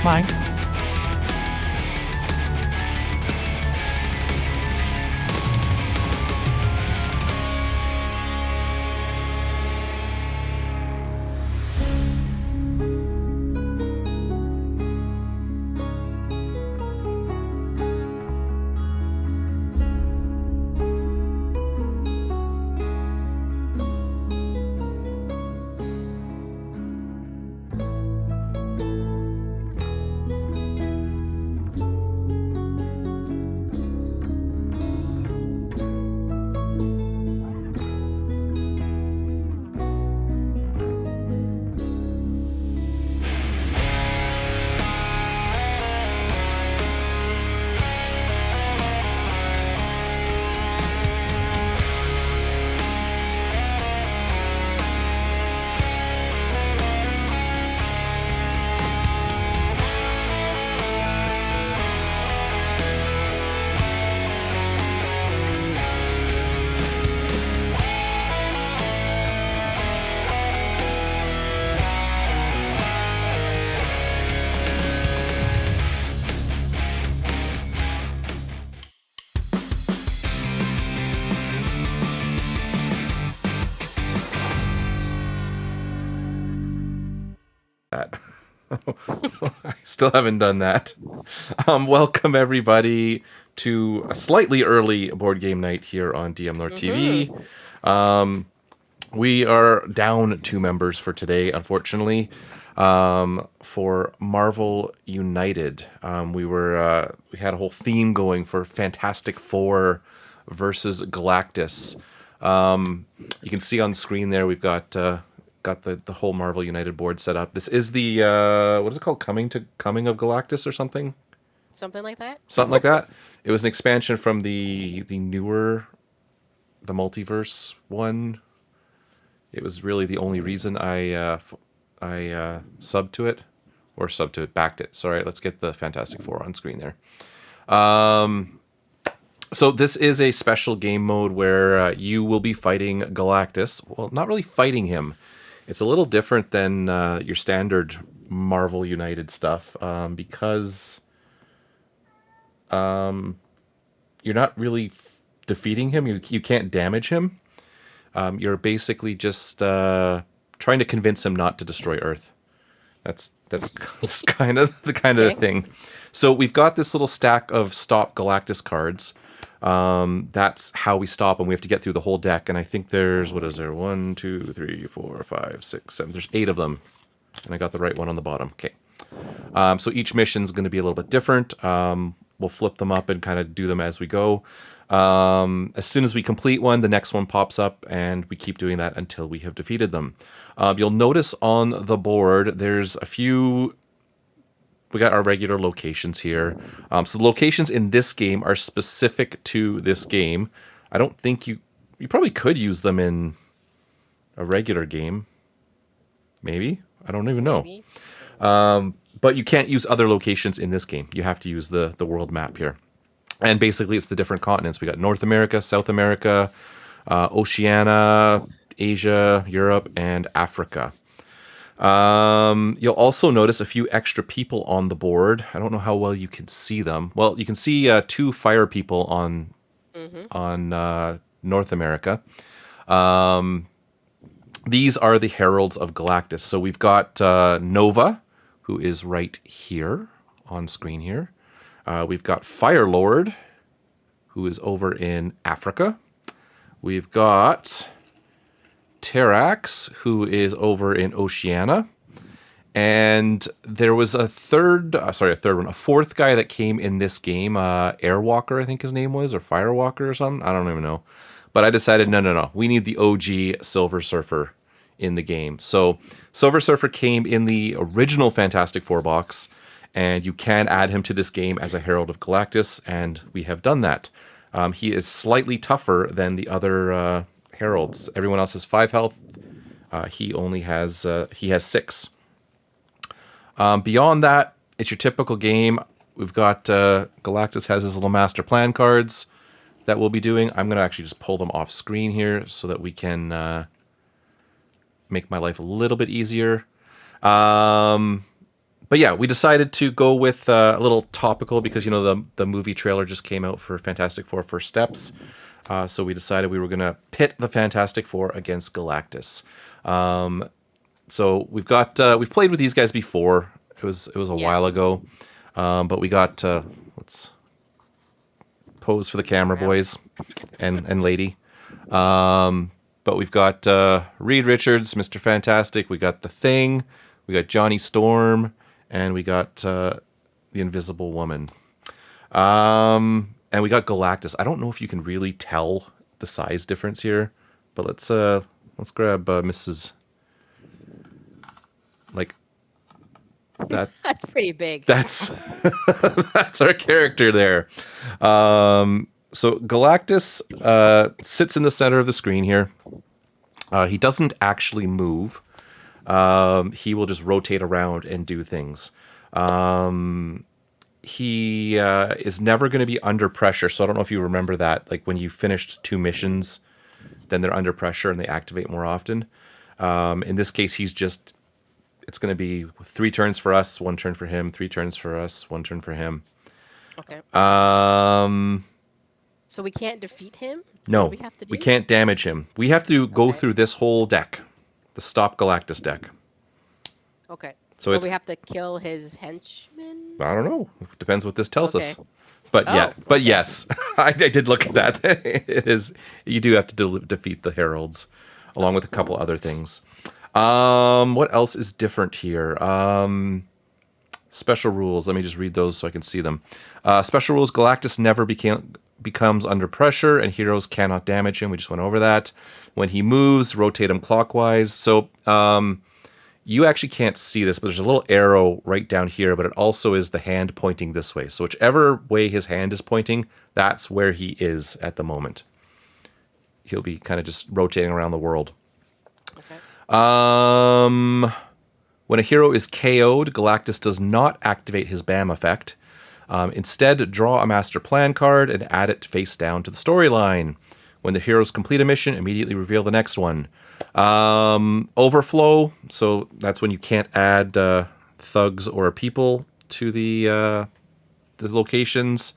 mind. I still haven't done that. Welcome everybody to a slightly early board game night here on dmNorthTV. We are down 2 members for today, unfortunately. For Marvel United, we had a whole theme going for Fantastic Four versus Galactus. You can see on screen there we've got the whole Marvel United board set up. This is the what is it called? Coming of Galactus or something? Something like that. Something like that. It was an expansion from the the multiverse one. It was really the only reason I subbed to it, backed it. Sorry, let's get the Fantastic Four on screen there. So this is a special game mode where you will be fighting Galactus. Well, not really fighting him. It's a little different than your standard Marvel United stuff because you're not really defeating him. You can't damage him. You're basically just trying to convince him not to destroy Earth. That's kind of the thing. So we've got this little stack of Stop Galactus cards. That's how we stop him. We have to get through the whole deck, and I think there's 1, 2, 3, 4, 5, 6, 7. There's 8 of them, and I got the right one on the bottom. Okay. So each mission's going to be a little bit different. We'll flip them up and kind of do them as we go. As soon as we complete one, the next one pops up, and we keep doing that until we have defeated them. You'll notice on the board there's a few. We got our regular locations here. So the locations in this game are specific to this game. I don't think you probably could use them in a regular game. Maybe. I don't even know. But you can't use other locations in this game. You have to use the world map here. And basically it's the different continents. We got North America, South America, Oceania, Asia, Europe, and Africa. You'll also notice a few extra people on the board. I don't know how well you can see them. Well, you can see 2 fire people on North America. These are the heralds of Galactus. So we've got Nova, who is right here on screen here. We've got Firelord, who is over in Africa. We've got Terrax, who is over in Oceania. And there was a fourth guy that came in this game, Airwalker, I think his name was, or Firewalker or something. I don't even know. But I decided, no. We need the OG Silver Surfer in the game. So Silver Surfer came in the original Fantastic Four box, and you can add him to this game as a Herald of Galactus, and we have done that. He is slightly tougher than the other heralds. Everyone else has 5 health. He has 6. Beyond that, it's your typical game. We've got Galactus has his little master plan cards that we'll be doing. I'm going to actually just pull them off screen here so that we can make my life a little bit easier. But yeah, we decided to go with a little topical because the movie trailer just came out for Fantastic Four: First Steps. So we decided we were going to pit the Fantastic Four against Galactus. So we've played with these guys before. It was a while ago, but we got let's pose for the camera, boys and lady. But we've got Reed Richards, Mr. Fantastic. We got the Thing. We got Johnny Storm, and we got the Invisible Woman. And we got Galactus. I don't know if you can really tell the size difference here, but let's grab Mrs. Like that. That's pretty big. That's that's our character there. So Galactus sits in the center of the screen here. He doesn't actually move. He will just rotate around and do things. He is never going to be under pressure. So I don't know if you remember that. Like when you finished 2 missions, then they're under pressure and they activate more often. In this case, it's going to be 3 turns for us, 1 turn for him, 3 turns for us, 1 turn for him. Okay. So we can't defeat him? No, what do we have to do? We can't damage him. We have to go through this whole deck, the Stop Galactus deck. Okay. So we have to kill his henchmen? I don't know. It depends what this tells us. But yes, I did look at that. It is. You do have to defeat the heralds, along with a couple other things. What else is different here? Special rules. Let me just read those so I can see them. Special rules. Galactus never becomes under pressure, and heroes cannot damage him. We just went over that. When he moves, rotate him clockwise. So you actually can't see this, but there's a little arrow right down here, but it also is the hand pointing this way. So whichever way his hand is pointing, that's where he is at the moment. He'll be kind of just rotating around the world. Okay. When a hero is KO'd, Galactus does not activate his BAM effect. Instead, draw a master plan card and add it face down to the storyline. When the heroes complete a mission, immediately reveal the next one. Overflow, so that's when you can't add thugs or people to the locations.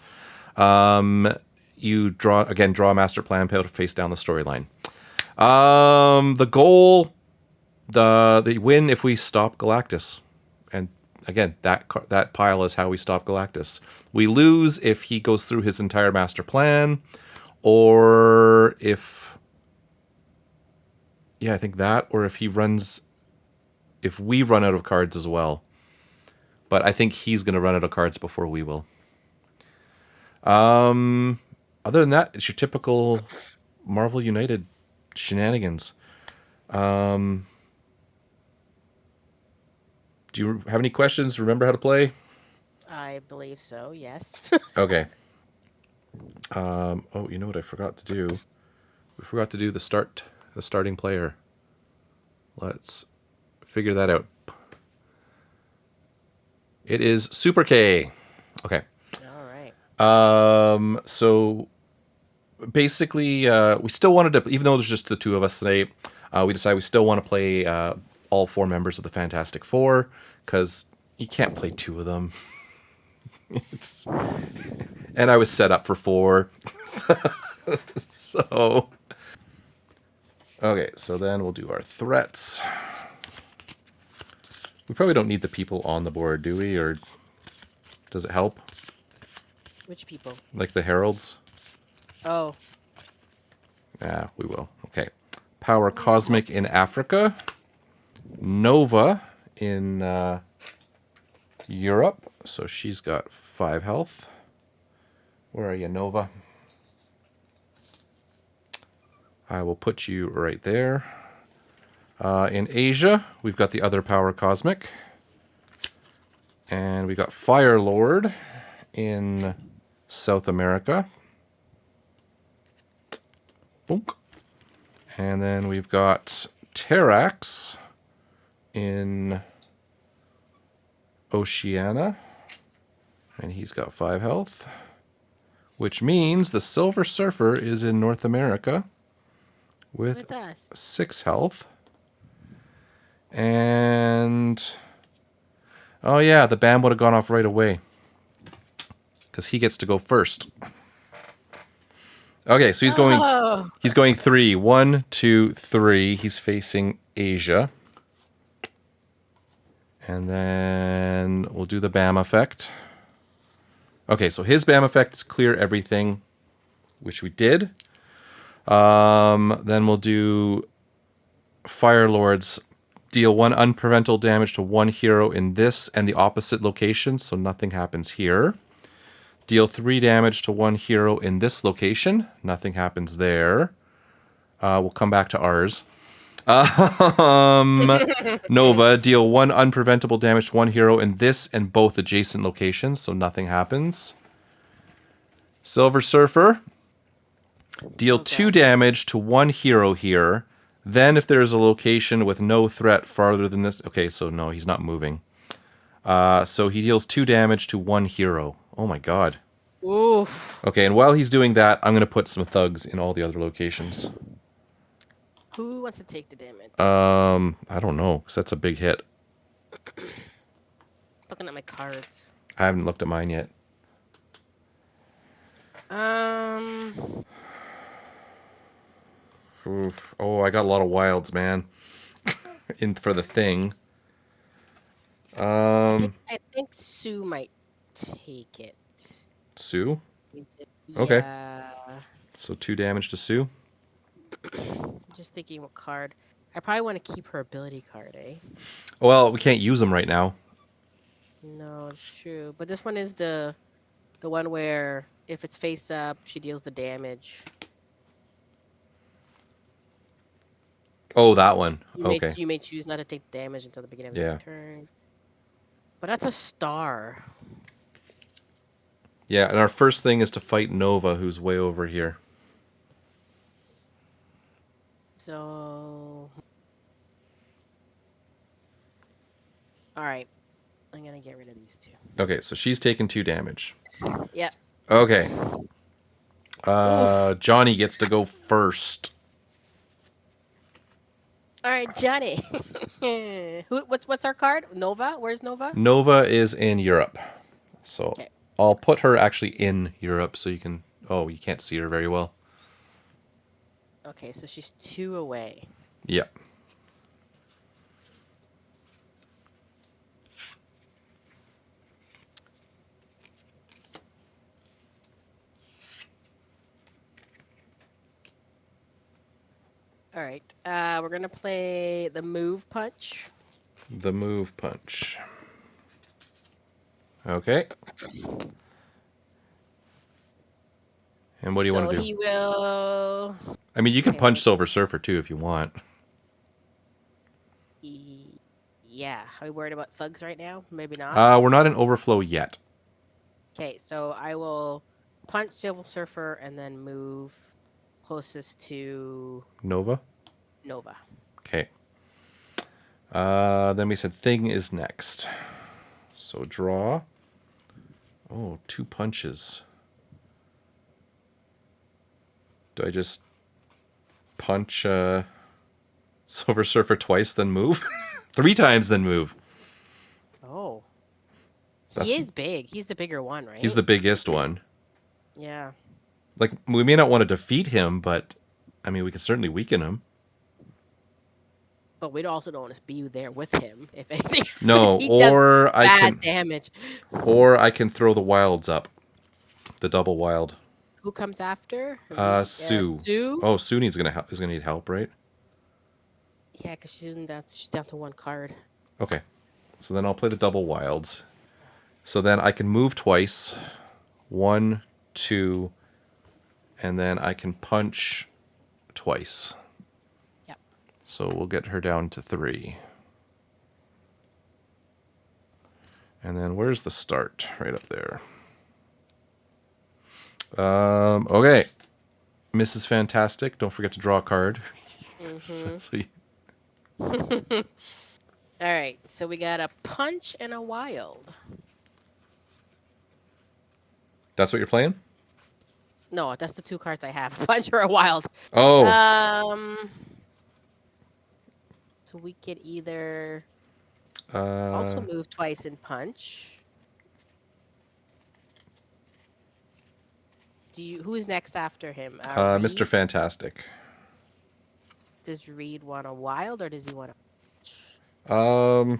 You draw a master plan card to face down the storyline. The goal, the win if we stop Galactus. And again, that pile is how we stop Galactus. We lose if he goes through his entire master plan, or if I think that, or if we run out of cards as well. But I think he's going to run out of cards before we will. Other than that, it's your typical Marvel United shenanigans. Do you have any questions? Remember how to play? I believe so, yes. Okay. You know what I forgot to do? We forgot to do the starting player. Let's figure that out. It is Super K. Okay. All right. So basically, we still wanted to, even though there's just the 2 of us today, we decided we still want to play all 4 members of the Fantastic Four, because you can't play 2 of them. And I was set up for 4. So okay, so then we'll do our threats. We probably don't need the people on the board, do we? Or does it help? Which people? Like the heralds? Oh. Yeah, we will. Okay. Power Cosmic in Africa. Nova in Europe. So she's got 5 health. Where are you, Nova? I will put you right there. In Asia, we've got the other Power Cosmic. And we got Fire Lord in South America. Boom. And then we've got Terrax in Oceania. And he's got 5 health. Which means the Silver Surfer is in North America with us. 6 health. And Oh yeah, the BAM would have gone off right away. Because he gets to go first. Okay, so Oh, he's going 3. 1, 2, 3. He's facing Asia. And then we'll do the BAM effect. Okay, so his BAM effect is clear everything, which we did. Then we'll do Fire Lords. Deal 1 unpreventable damage to 1 hero in this and the opposite location, so nothing happens here. Deal 3 damage to 1 hero in this location. Nothing happens there. We'll come back to ours. Nova, deal 1 unpreventable damage to 1 hero in this and both adjacent locations, so nothing happens. Silver Surfer, deal 2 damage to 1 hero here. Then if there's a location with no threat farther than this... Okay, so no, he's not moving. So he deals 2 damage to 1 hero. Oh my god. oof. Okay, and while he's doing that, I'm going to put some thugs in all the other locations. Who wants to take the damage? I don't know, because that's a big hit. Just looking at my cards. I haven't looked at mine yet. Oof. Oh, I got a lot of wilds, man. In for the thing. I think Sue might take it. Sue? Yeah. Okay. So 2 damage to Sue. I'm just thinking what card. I probably want to keep her ability card, eh? Well, we can't use them right now. No, it's true. But this one is the one where if it's face up, she deals the damage. Oh, that one. Okay. You may choose not to take damage until the beginning of the Yeah. next turn. But that's a star. Yeah, and our first thing is to fight Nova, who's way over here. So... Alright. I'm gonna get rid of these 2. Okay, so she's taken 2 damage. Yep. Okay. Oof. Johnny gets to go first. Alright, Johnny. What's our card? Nova? Where's Nova? Nova is in Europe. So Okay. I'll put her actually in Europe so you can... Oh, you can't see her very well. Okay, so she's 2 away. Yep. All right. We're gonna play the move punch. The move punch. Okay. And what do you want to do? So he will. I mean, you can Okay, punch Silver Surfer too if you want. Yeah. Are we worried about thugs right now? Maybe not. We're not in overflow yet. Okay, so I will punch Silver Surfer and then move closest to Nova? Nova. Okay. Then we said thing is next. So draw. Oh, 2 punches. Do I just punch Silver Surfer twice, then move? 3 times, then move. Oh. That's- He is big. He's the bigger one, right? He's the biggest one. Yeah. Like, we may not want to defeat him, but, I mean, we can certainly weaken him. But we also don't want to be there with him, if anything. No, He does or I bad can... damage. Or I can throw the wilds up. The double wild. Who comes after? Sue. Sue? Oh, Sue is gonna need help, right? Yeah, because she's down to 1 card. Okay. So then I'll play the double wilds. So then I can move twice. 1, 2, and then I can punch twice. Yep. So we'll get her down to 3. And then where's the start? Right up there. Okay. Mrs. Fantastic, don't forget to draw a card. All right, so we got a punch and a wild. That's what you're playing? No, that's the 2 cards I have. A punch or a wild. Oh. So we could either... Also move twice in punch. Who's next after him? Mr. Reed? Fantastic. Does Reed want a wild or does he want a punch?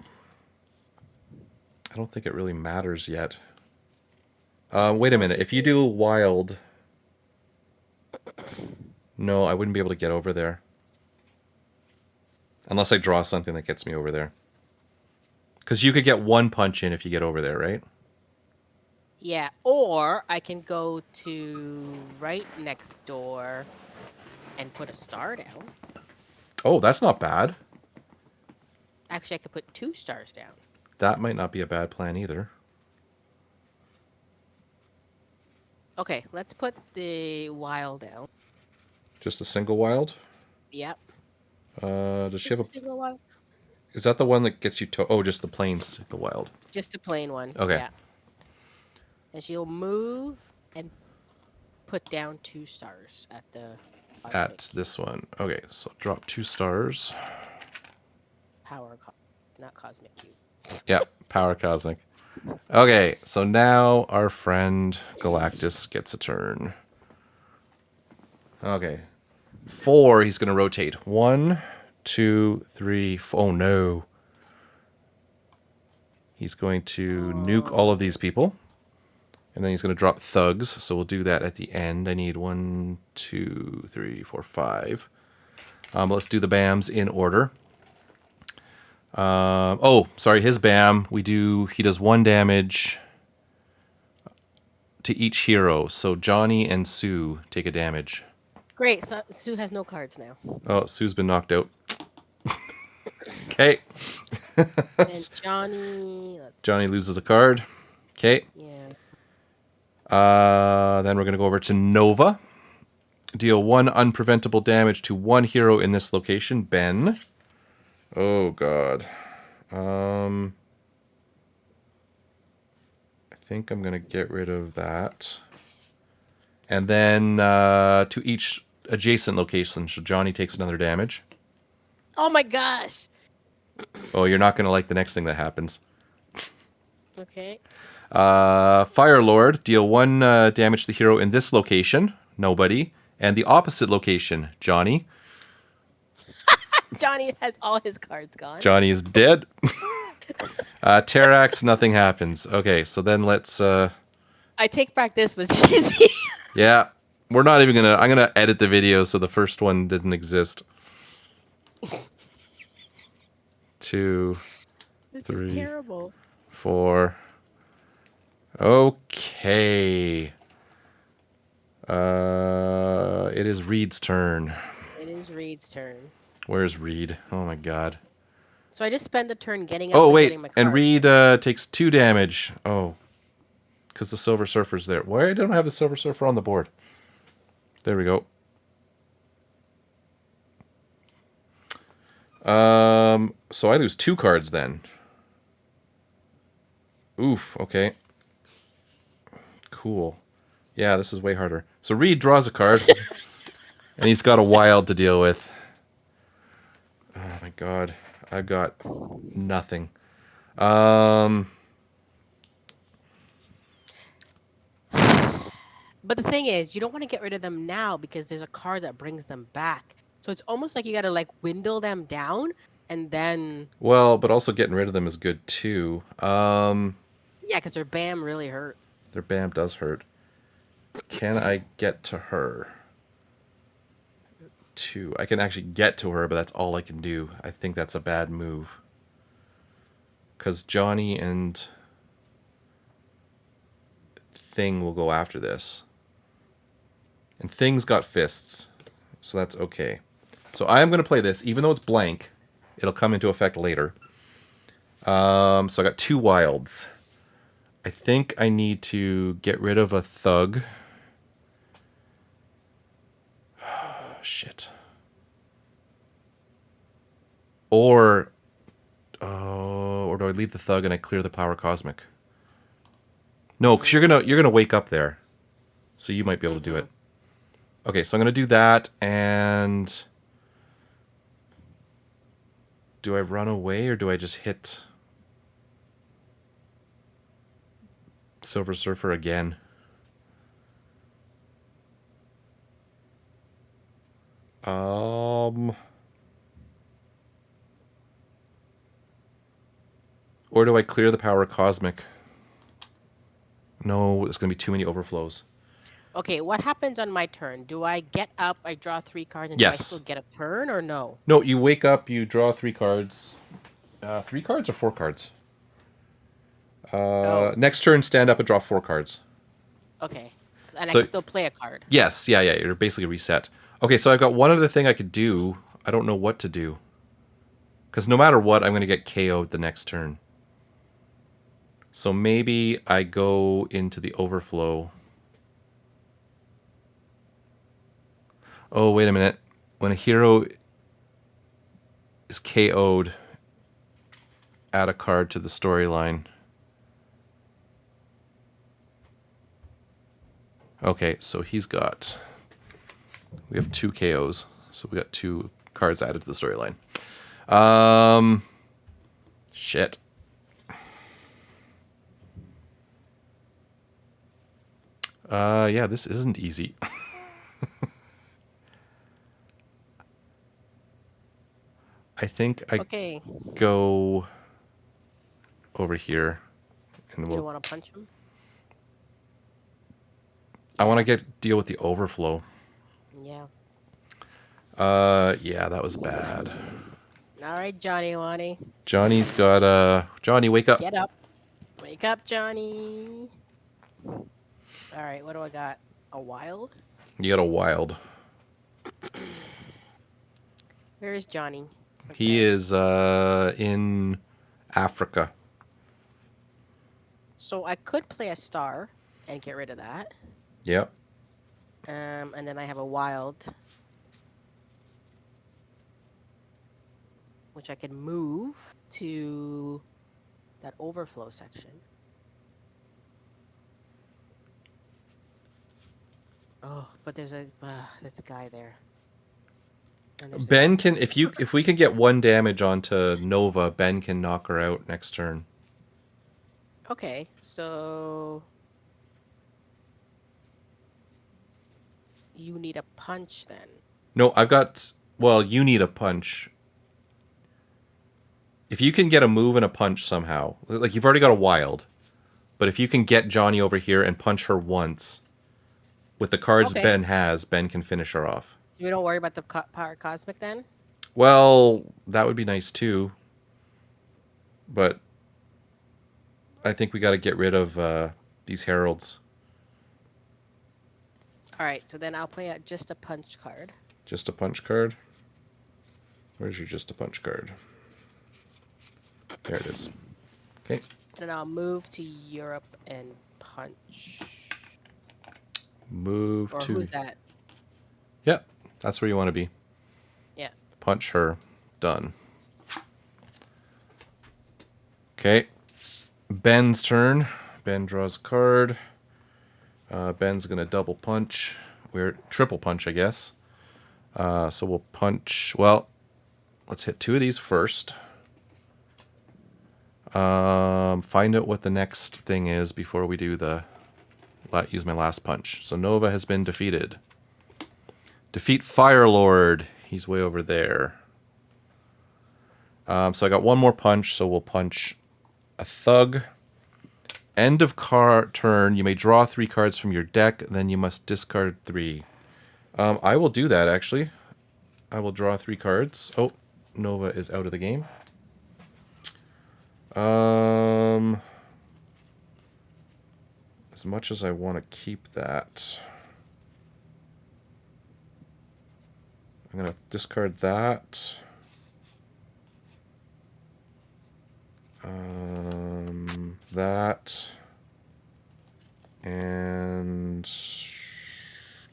I don't think it really matters yet. Okay, Wait a so minute. If you do wild... No, I wouldn't be able to get over there. Unless I draw something that gets me over there. Because you could get one punch in if you get over there, right? yeah, or I can go to right next door and put a star down. Oh, that's not bad. Actually, I could put 2 stars down. That might not be a bad plan either. Okay, let's put the wild down. Just a single wild? Yep. Does she Just have a a... single wild. Is that the one that gets you to... Oh, just the plains, the wild. Just a plain one. Okay. Yeah. And she'll move and put down 2 stars at the At this one. Okay, so drop 2 stars. power, not cosmic cube. Yeah, power cosmic. Okay, so now our friend Galactus gets a turn. Okay. 4, he's going to rotate. 1, 2, 3, 4. Oh, no. He's going to nuke all of these people. And then he's going to drop thugs, so we'll do that at the end. I need 1, 2, 3, 4, 5. Let's do the BAMs in order. Oh, sorry, his BAM. He does 1 damage to each hero. So Johnny and Sue take a damage. Great. So Sue has no cards now. Oh, Sue's been knocked out. Okay. And Johnny, Johnny loses a card. Okay. yeah. Then we're going to go over to Nova. Deal 1 unpreventable damage to 1 hero in this location. Ben. Oh, God. I think I'm going to get rid of that. And then to each adjacent location. So Johnny takes another damage. Oh my gosh. Oh, you're not going to like the next thing that happens. Okay. Fire Lord. Deal 1 damage to the hero in this location. Nobody. And the opposite location. Johnny. Johnny has all his cards gone. Johnny is dead. Terrax, nothing happens. Okay, so then let's... I take back this was cheesy. Yeah, we're not even gonna... I'm gonna edit the video so the first one didn't exist. 2, This 3, is terrible. 4. Okay. It is Reed's turn. It is Reed's turn. Where's Reed? Oh my god. So I just spend a turn getting up Oh and wait, getting my card. and Reed takes 2 damage. Oh, because the Silver Surfer's there. Why don't I have the Silver Surfer on the board? There we go. So I lose 2 cards then. Oof, okay. Cool. Yeah, this is way harder. So Reed draws a card, and he's got a wild to deal with. Oh my god. I've got nothing. But the thing is, you don't want to get rid of them now because there's a card that brings them back. So it's almost like you got to like dwindle them down and then... Well, but also getting rid of them is good too. Yeah, because their BAM really hurts. Their BAM does hurt. Can I get to her? 2. I can actually get to her, but that's all I can do. I think that's a bad move. Because Johnny and Thing will go after this. And Thing's got fists, so that's okay. So I am going to play this, even though it's blank. It'll come into effect later. So I got 2 wilds. I think I need to get rid of a thug. Shit. Or do I leave the thug and I clear the power cosmic? No, because you're gonna wake up there, so you might be able to do it. Okay, so I'm gonna do that, and do I run away or do I just hit Silver Surfer again. Or do I clear the power cosmic? No, there's going to be too many overflows. Okay, what happens on my turn? Do I get up, I draw 3 cards, and do I still Yes. get a turn or no? No, you wake up, you draw 3 cards. 3 cards or 4 cards? Oh, Next turn, stand up and draw 4 cards. okay. And I So, can still play a card. yes, yeah, you're basically reset. Okay, so I've got one other thing I could do. I don't know what to do. Because no matter what, I'm going to get KO'd the next turn. So maybe I go into the overflow. Oh, wait a minute. When a hero is KO'd, add a card to the storyline. Okay, so he's got... We have 2 KOs. So we got 2 cards added to the storyline. Shit. Yeah, this isn't easy. I think I Okay. go over here, and You don't want to punch him? I want Yeah. to deal with the overflow. Yeah. Yeah, that was bad. All right, Johnny Wanny. Johnny's got Johnny, wake up. Get up. Wake up, Johnny. All right, what do I got? A wild? You got a wild. Where is Johnny? He Okay. is in Africa. So I could play a star and get rid of that. Yep. And then I have a wild, which I can move to that overflow section. Oh, but there's a guy there. And there's a Ben guy can there. if we can get 1 damage onto Nova, Ben can knock her out next turn. Okay, so you need a punch then. No, I've got you need a punch. If you can get a move and a punch somehow, like you've already got a wild, but if you can get Johnny over here and punch her once with the cards Okay. Ben has, Ben can finish her off. So we don't worry about the power cosmic then? Well, that would be nice too, but I think we got to get rid of these heralds. All right, so then I'll play just a punch card. Just a punch card. Where's your just a punch card? There it is. Okay. And then I'll move to Europe and punch. Move Or to. who's that? Yeah, that's where you want to be. Yeah. Punch her. Done. Okay. Ben's turn. Ben draws a card. Ben's going to double punch. We're triple punch, I guess. So we'll punch. Well, let's hit 2 of these first. Find out what the next thing is before we do use my last punch. So Nova has been defeated. Defeat Firelord. He's way over there. So I got 1 more punch, so we'll punch a thug. End of turn, you may draw 3 cards from your deck, then you must discard 3. I will do that, actually. I will draw 3 cards. Oh, Nova is out of the game. As much as I want to keep that, I'm going to discard that. That. And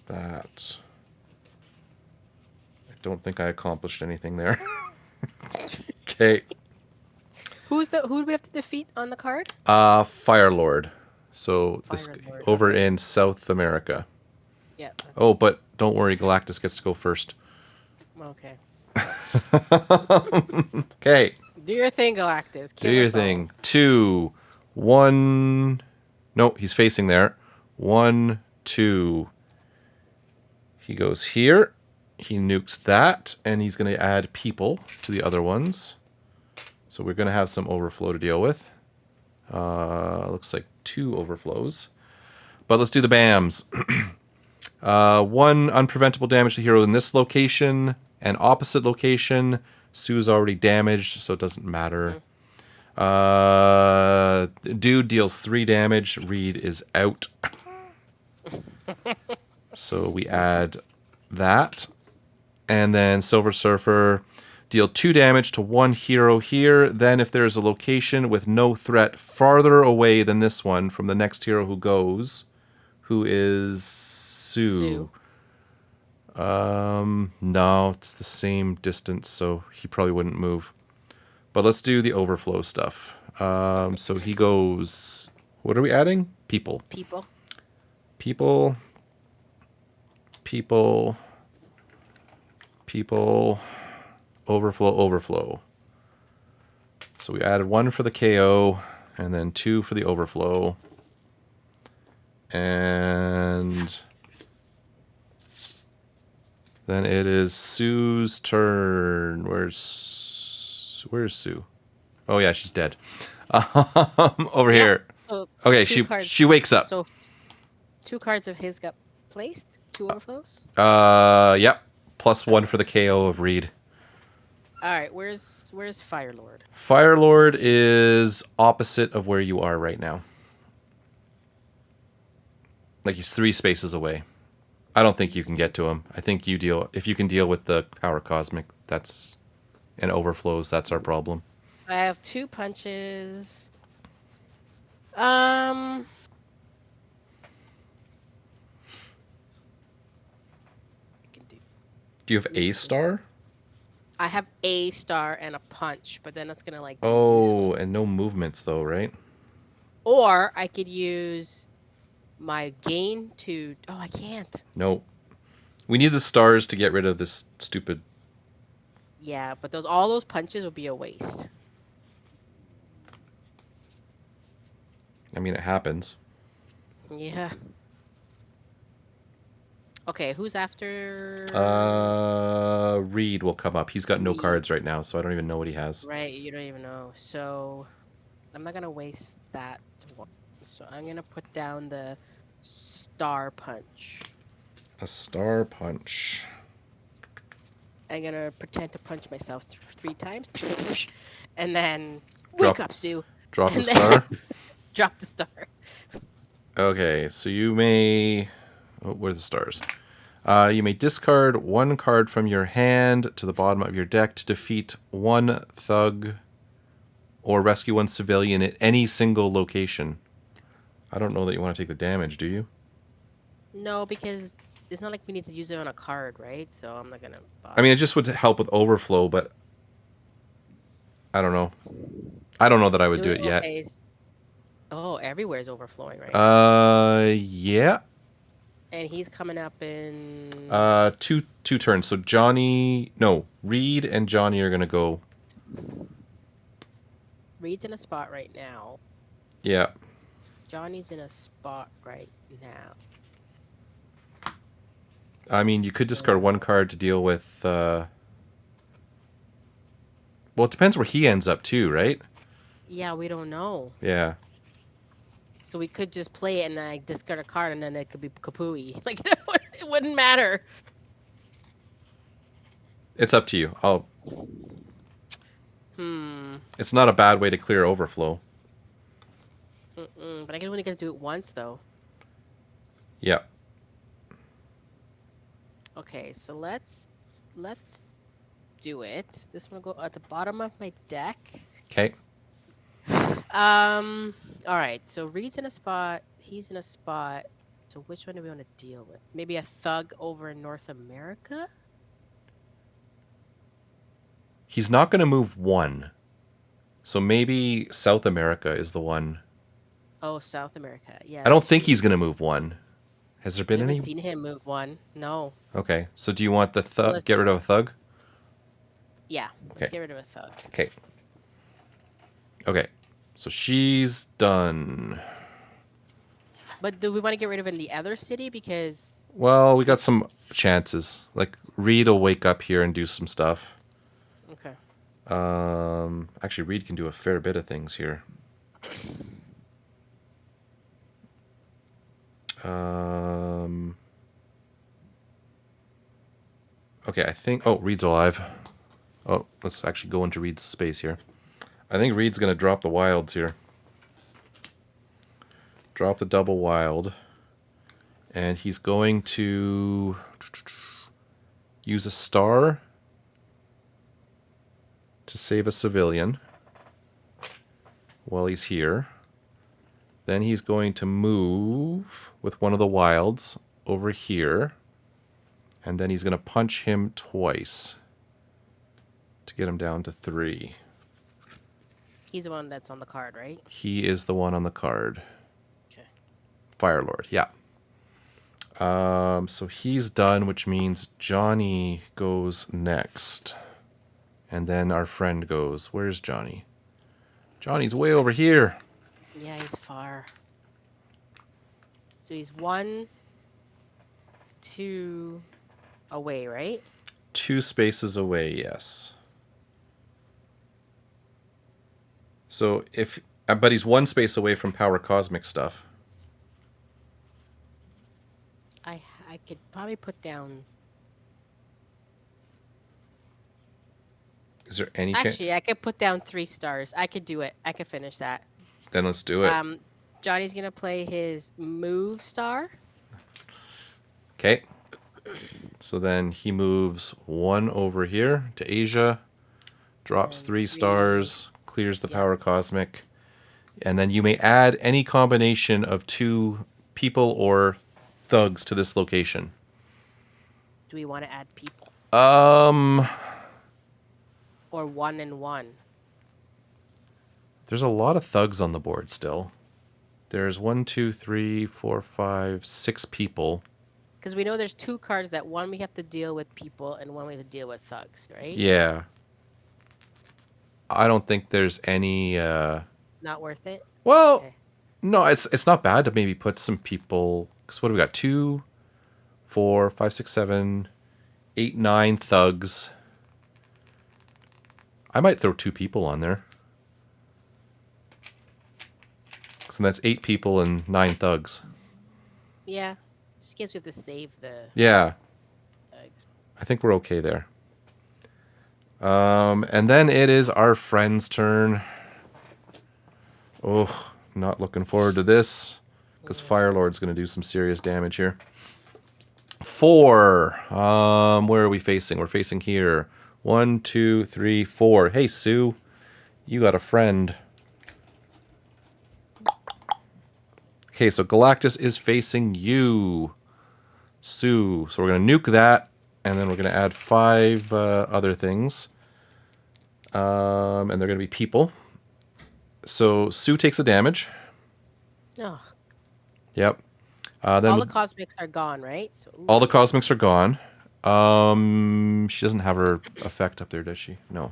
that. I don't think I accomplished anything there. Okay. Who do we have to defeat on the card? Firelord. So this Firelord, over okay. in South America. Yeah. Oh, but don't worry, Galactus gets to go first. Okay. Okay. Do your thing, Galactus. Do Kill your us all. thing. 2, 1. No, he's facing there. 1, 2. He goes here. He nukes that, and he's going to add people to the other ones. So we're going to have some overflow to deal with. Looks like 2 overflows. But let's do the BAMs. 1 unpreventable damage to hero in this location, and opposite location. Sue's already damaged, so it doesn't matter. Dude deals 3 damage. Reed is out. So we add that. And then Silver Surfer, deal 2 damage to 1 hero here. Then if there is a location with no threat farther away than this one from the next hero who goes, who is Sue. Sue. No, it's the same distance, so he probably wouldn't move. But let's do the overflow stuff. So he goes... What are we adding? People. People. People. People. People. Overflow, overflow. So we added 1 for the KO, and then 2 for the overflow. And... then it is Sue's turn. Where's Sue? Oh yeah, she's dead. Over here. So Okay, 2 cards. she wakes up. So 2 cards of his got placed. 2 overflows. Yep. Plus 1 for the KO of Reed. All right. Where's Firelord? Firelord is opposite of where you are right now. Like he's 3 spaces away. I don't think you can get to him. I think you deal if you can deal with the power cosmic. That's and overflows. That's our problem. I have 2 punches. Do you have a star? I have a star and a punch, but then that's gonna like. Oh, and no movements though, right? Or I could use my gain to. Oh, I can't. No. We need the stars to get rid of this stupid. Yeah, but all those punches will be a waste. I mean, it happens. Yeah. Okay, who's after? Reed will come up. He's got no Reed. cards right now, so I don't even know what he has. Right, you don't even know. So I'm not gonna waste that one. So I'm gonna put down the star punch. A star punch. I'm gonna pretend to punch myself 3 times, and then wake up, Sue. Drop And the star. Drop the star. Okay, so you may. Oh, where are the stars? You may discard 1 card from your hand to the bottom of your deck to defeat 1 thug or rescue 1 civilian at any single location. I don't know that you want to take the damage, do you? No, because it's not like we need to use it on a card, right? So I'm not gonna bother. I mean, it just would help with overflow, but I don't know. I don't know that I would do it yet. Oh, everywhere's overflowing, right? Yeah. And he's coming up in. Two turns. So Reed and Johnny are gonna go. Reed's in a spot right now. Yeah. Johnny's in a spot right now. I mean, you could discard 1 card to deal with. Well, it depends where he ends up too, right? Yeah, we don't know. Yeah. So we could just play it and I discard a card and then it could be Kapooey. Like it wouldn't matter. It's up to you. It's not a bad way to clear overflow. But I can only get to do it once though. Yeah. Okay, so let's do it. This one will go at the bottom of my deck. Okay. All right. So Reed's in a spot. He's in a spot. So which one do we want to deal with? Maybe a thug over in North America? He's not going to move 1. So maybe South America is the one. Oh, South America. Yeah. I don't think he's going to move 1. Has there been I any? haven't seen him move 1. No. Okay. So do you want the thug? Get rid of a thug? Yeah. Okay. Let's get rid of a thug. Okay. Okay. So she's done. But do we want to get rid of it in the other city? Because Well, we we, got some chances. Like Reed will wake up here and do some stuff. okay. Actually, Reed can do a fair bit of things here. Um, okay, I think. Oh, Reed's alive. Oh, let's actually go into Reed's space here. I think Reed's gonna drop the wilds here. Drop the double wild, and he's going to use a star to save a civilian while he's here. Then he's going to move with one of the wilds over here. And then he's going to punch him twice to get him down to 3. He's the one that's on the card, right? He is the one on the card. Okay. Fire Lord, yeah. So he's done, which means Johnny goes next. And then our friend goes. Where's Johnny? Johnny's way over here. Yeah, he's far. So he's 1, 2 away, right? 2 spaces away, yes. So if, but he's 1 space away from power cosmic stuff. I could probably put down. Is there any chance? Actually, I could put down 3 stars. I could do it. I could finish that. Then let's do it. Johnny's gonna play his move star. Okay. So then he moves 1 over here to Asia, drops And 3 3. stars, clears the Yep. power cosmic, and then you may add any combination of 2 people or thugs to this location. Do we want to add people Um, or 1 and 1? there's a lot of thugs on the board still. There's 1, 2, 3, 4, 5, 6 people. Because we know there's 2 cards that one we have to deal with people and one we have to deal with thugs, right? Yeah. I don't think there's any. Not worth it. Well, Okay. no, it's not bad to maybe put some people. Because what do we got? 2, 4, 5, 6, 7, 8, 9 thugs. I might throw 2 people on there. So that's 8 people and 9 thugs. Yeah. Just in case we have to save the Yeah, thugs. I think we're okay there. And then it is our friend's turn. Oh, not looking forward to this. Because Fire Lord's going to do some serious damage here. 4. Where are we facing? We're facing here. 1, 2, 3, 4. Hey, Sue. You got a friend. Okay, so Galactus is facing you, Sue. So we're going to nuke that. And then we're going to add 5 other things. And they're going to be people. So Sue takes a damage. Oh, Yep. all Then the cosmics are gone, right? So all the cosmics are gone. She doesn't have her effect up there, does she? No.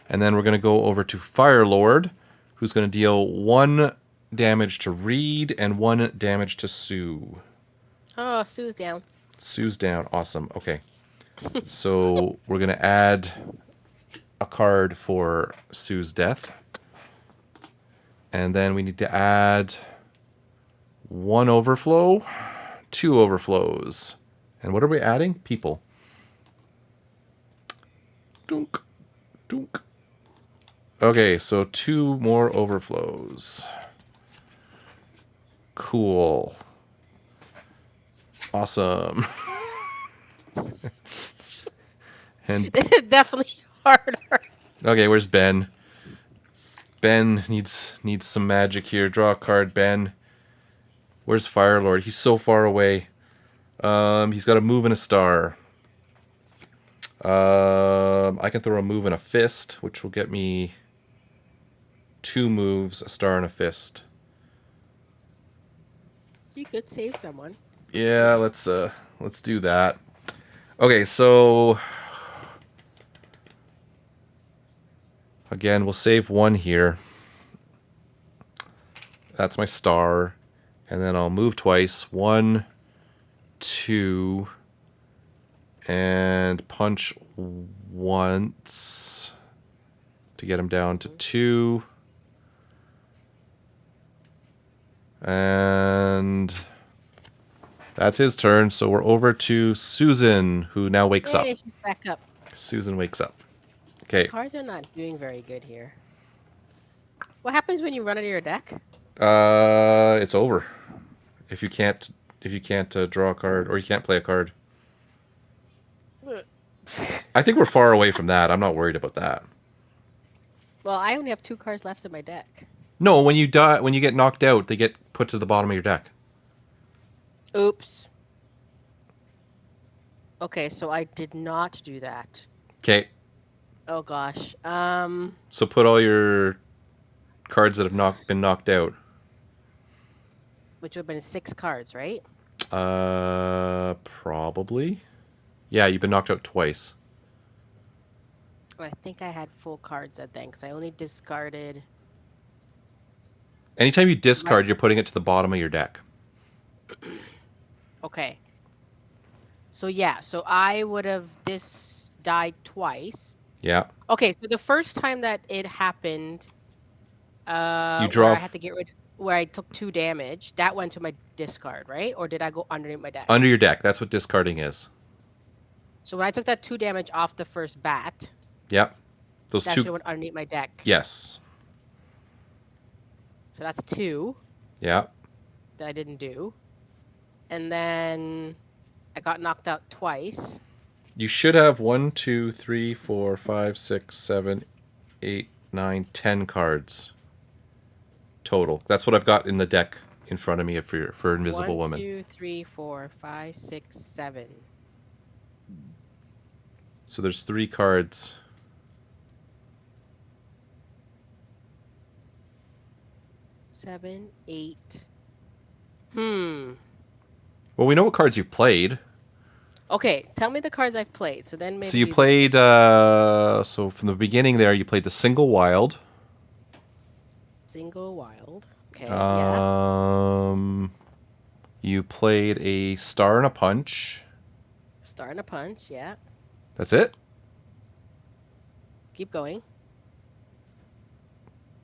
And then we're going to go over to Fire Lord, who's going to deal 1 damage to Reed and 1 damage to Sue. Oh, Sue's down. Sue's down. Awesome. Okay. So we're going to add a card for Sue's death. And then we need to add 1 overflow, 2 overflows. And what are we adding? People. Dunk. Dunk. Okay, so 2 more overflows. Cool. Awesome. And It's definitely harder. okay, where's Ben? Ben needs some magic here. Draw a card, Ben. Where's Fire Lord? He's so far away. He's got a move and a star. I can throw a move and a fist, which will get me 2 moves, a star and a fist. You could save someone. Yeah, let's do that. Okay, so again, we'll save 1 here. That's my star. And then I'll move twice. 1, 2, and punch once to get him down to 2. And that's his turn. So we're over to Susan, who now wakes up. Hey, she's back up. Susan wakes up. The Okay. cards are not doing very good here. What happens when you run out of your deck? It's over. If you can't draw a card or you can't play a card. I think we're far away from that. I'm not worried about that. Well, I only have 2 cards left in my deck. No, when you die, when you get knocked out, they get put to the bottom of your deck. Oops. Okay, so I did not do that. Okay. Oh gosh. So put all your cards that have been knocked out. Which would have been 6 cards, right? Probably. Yeah, you've been knocked out twice. I think I had full cards at then, because I only discarded. Anytime you discard, you're putting it to the bottom of your deck. Okay. So yeah, so I would have died twice. Yeah. Okay, so the first time that it happened, You draw where I had to get rid, where I took 2 damage, that went to my discard, right? Or did I go underneath my deck? under your deck. That's what discarding is. So when I took that 2 damage off the first bat, Yep. Those that 2. should went underneath my deck. Yes. So that's 2 Yeah. that I didn't do. And then I got knocked out twice. You should have 1, 2, 3, 4, 5, 6, 7, 8, 9, 10 cards total. That's what I've got in the deck in front of me for Invisible 1, Woman. 2, 3, 4, 5, 6, 7. So there's 3 cards. 7, 8. Hmm. Well, we know what cards you've played. Okay, tell me the cards I've played. So then maybe So you played, so from the beginning there, you played the Single Wild. Single Wild. Okay, yeah. You played a Star and a Punch. Star and a Punch, yeah. That's it? Keep going.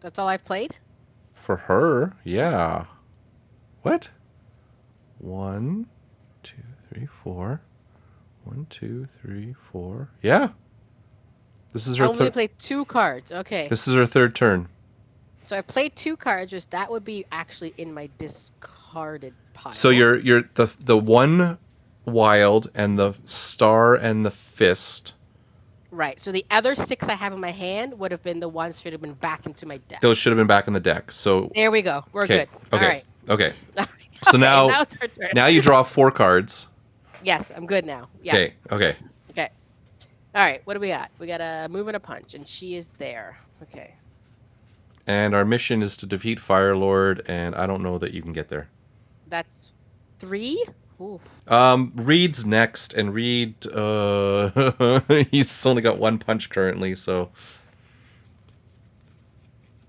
That's all I've played? For her, yeah. What? 1, 2, 3, 4. 1, 2, 3, 4. Yeah. This is her I only third. played 2 cards. Okay. This is her third turn. So I've played 2 cards, which that would be actually in my discarded pile. So you're the 1 wild and the star and the fist. Right. So the other 6 I have in my hand would have been the ones should have been back into my deck. Those should have been back in the deck. So There we go. We're okay. good. Okay. All right. Okay. So now it's her turn. now you draw 4 cards. Yes, I'm good now. Yeah. Okay. Okay. Okay. All right. What do we got? We got a move and a punch, and she is there. Okay. And our mission is to defeat Firelord, and I don't know that you can get there. That's 3. Oof. Reed's next, and Reed, he's only got 1 punch currently, so.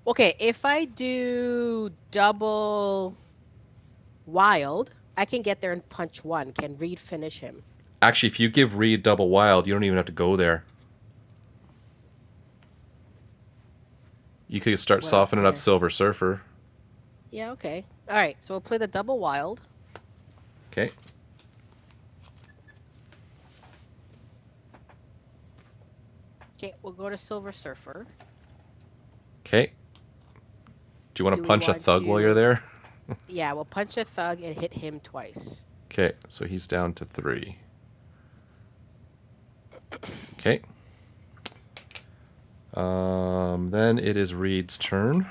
Okay, if I do double wild, I can get there and punch 1. Can Reed finish him? Actually, if you give Reed double wild, you don't even have to go there. You could start What else softening is up there? Silver Surfer. Yeah, okay. All right, so we'll play the double wild. Okay. Okay, we'll go to Silver Surfer. Okay. Do you want Do to we punch a want thug while you're to- there? Yeah, we'll punch a thug and hit him twice. Okay, so he's down to 3. Okay. Then it is Reed's turn.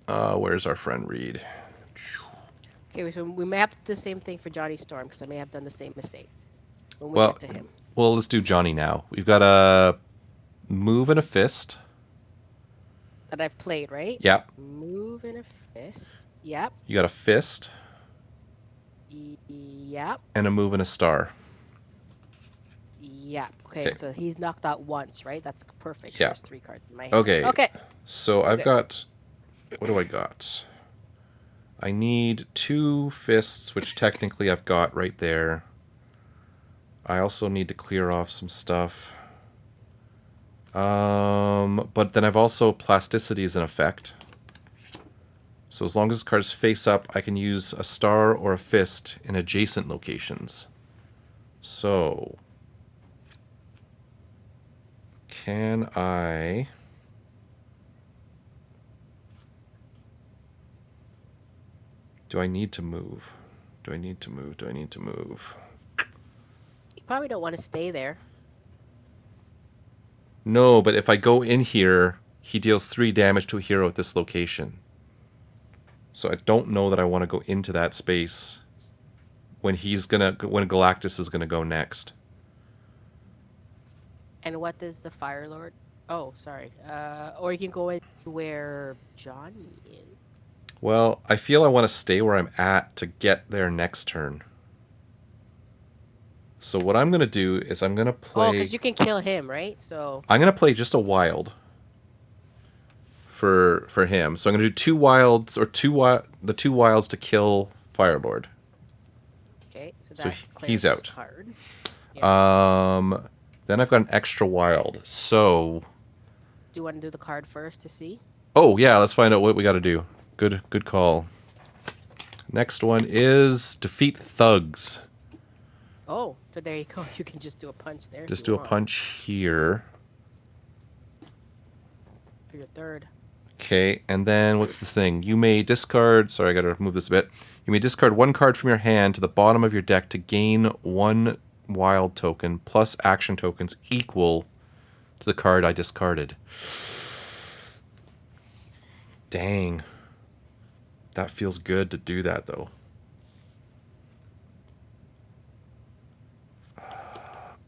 Where's our friend Reed? Okay, so we may have to do the same thing for Johnny Storm because I may have done the same mistake when we Well, get to him. well, let's do Johnny now. We've got a move and a fist. That I've played, right? Yep. Move and a fist. Yep. You got a fist Yep. and a move and a star. Yep. Okay, Okay. so he's knocked out once, right? That's perfect. Yeah. There's 3 cards in my hand. Okay. Okay. So I've Okay. got. What do I got? I need 2 fists, which technically I've got right there. I also need to clear off some stuff. But then I've also plasticity as an effect. So as long as cards face up, I can use a star or a fist in adjacent locations. So, can I... Do I need to move? Do I need to move? Do I need to move? You probably don't want to stay there. No, but if I go in here, he deals 3 damage to a hero at this location. So I don't know that I want to go into that space when Galactus is gonna go next. And what does the Fire Lord? Oh, sorry. Or you can go in where Johnny is. Well, I feel I want to stay where I'm at to get there next turn. So what I'm gonna do is I'm gonna Oh, play. because you can kill him, right? So I'm gonna play just a wild for him. So I'm gonna do 2 wilds or the 2 wilds to kill Firelord. okay, so So that he's clears his out. card. Then I've got an extra wild. So, Do you want to do the card first to see? oh yeah, let's find out what we got to do. Good call. Next one is defeat thugs. Oh, so there you go. You can just do a punch there. Just if do you a want, punch here. for your third. Okay, and then what's this thing? You may discard... Sorry, I gotta move this a bit. You may discard 1 card from your hand to the bottom of your deck to gain 1 wild token plus action tokens equal to the card I discarded. Dang. That feels good to do that, though.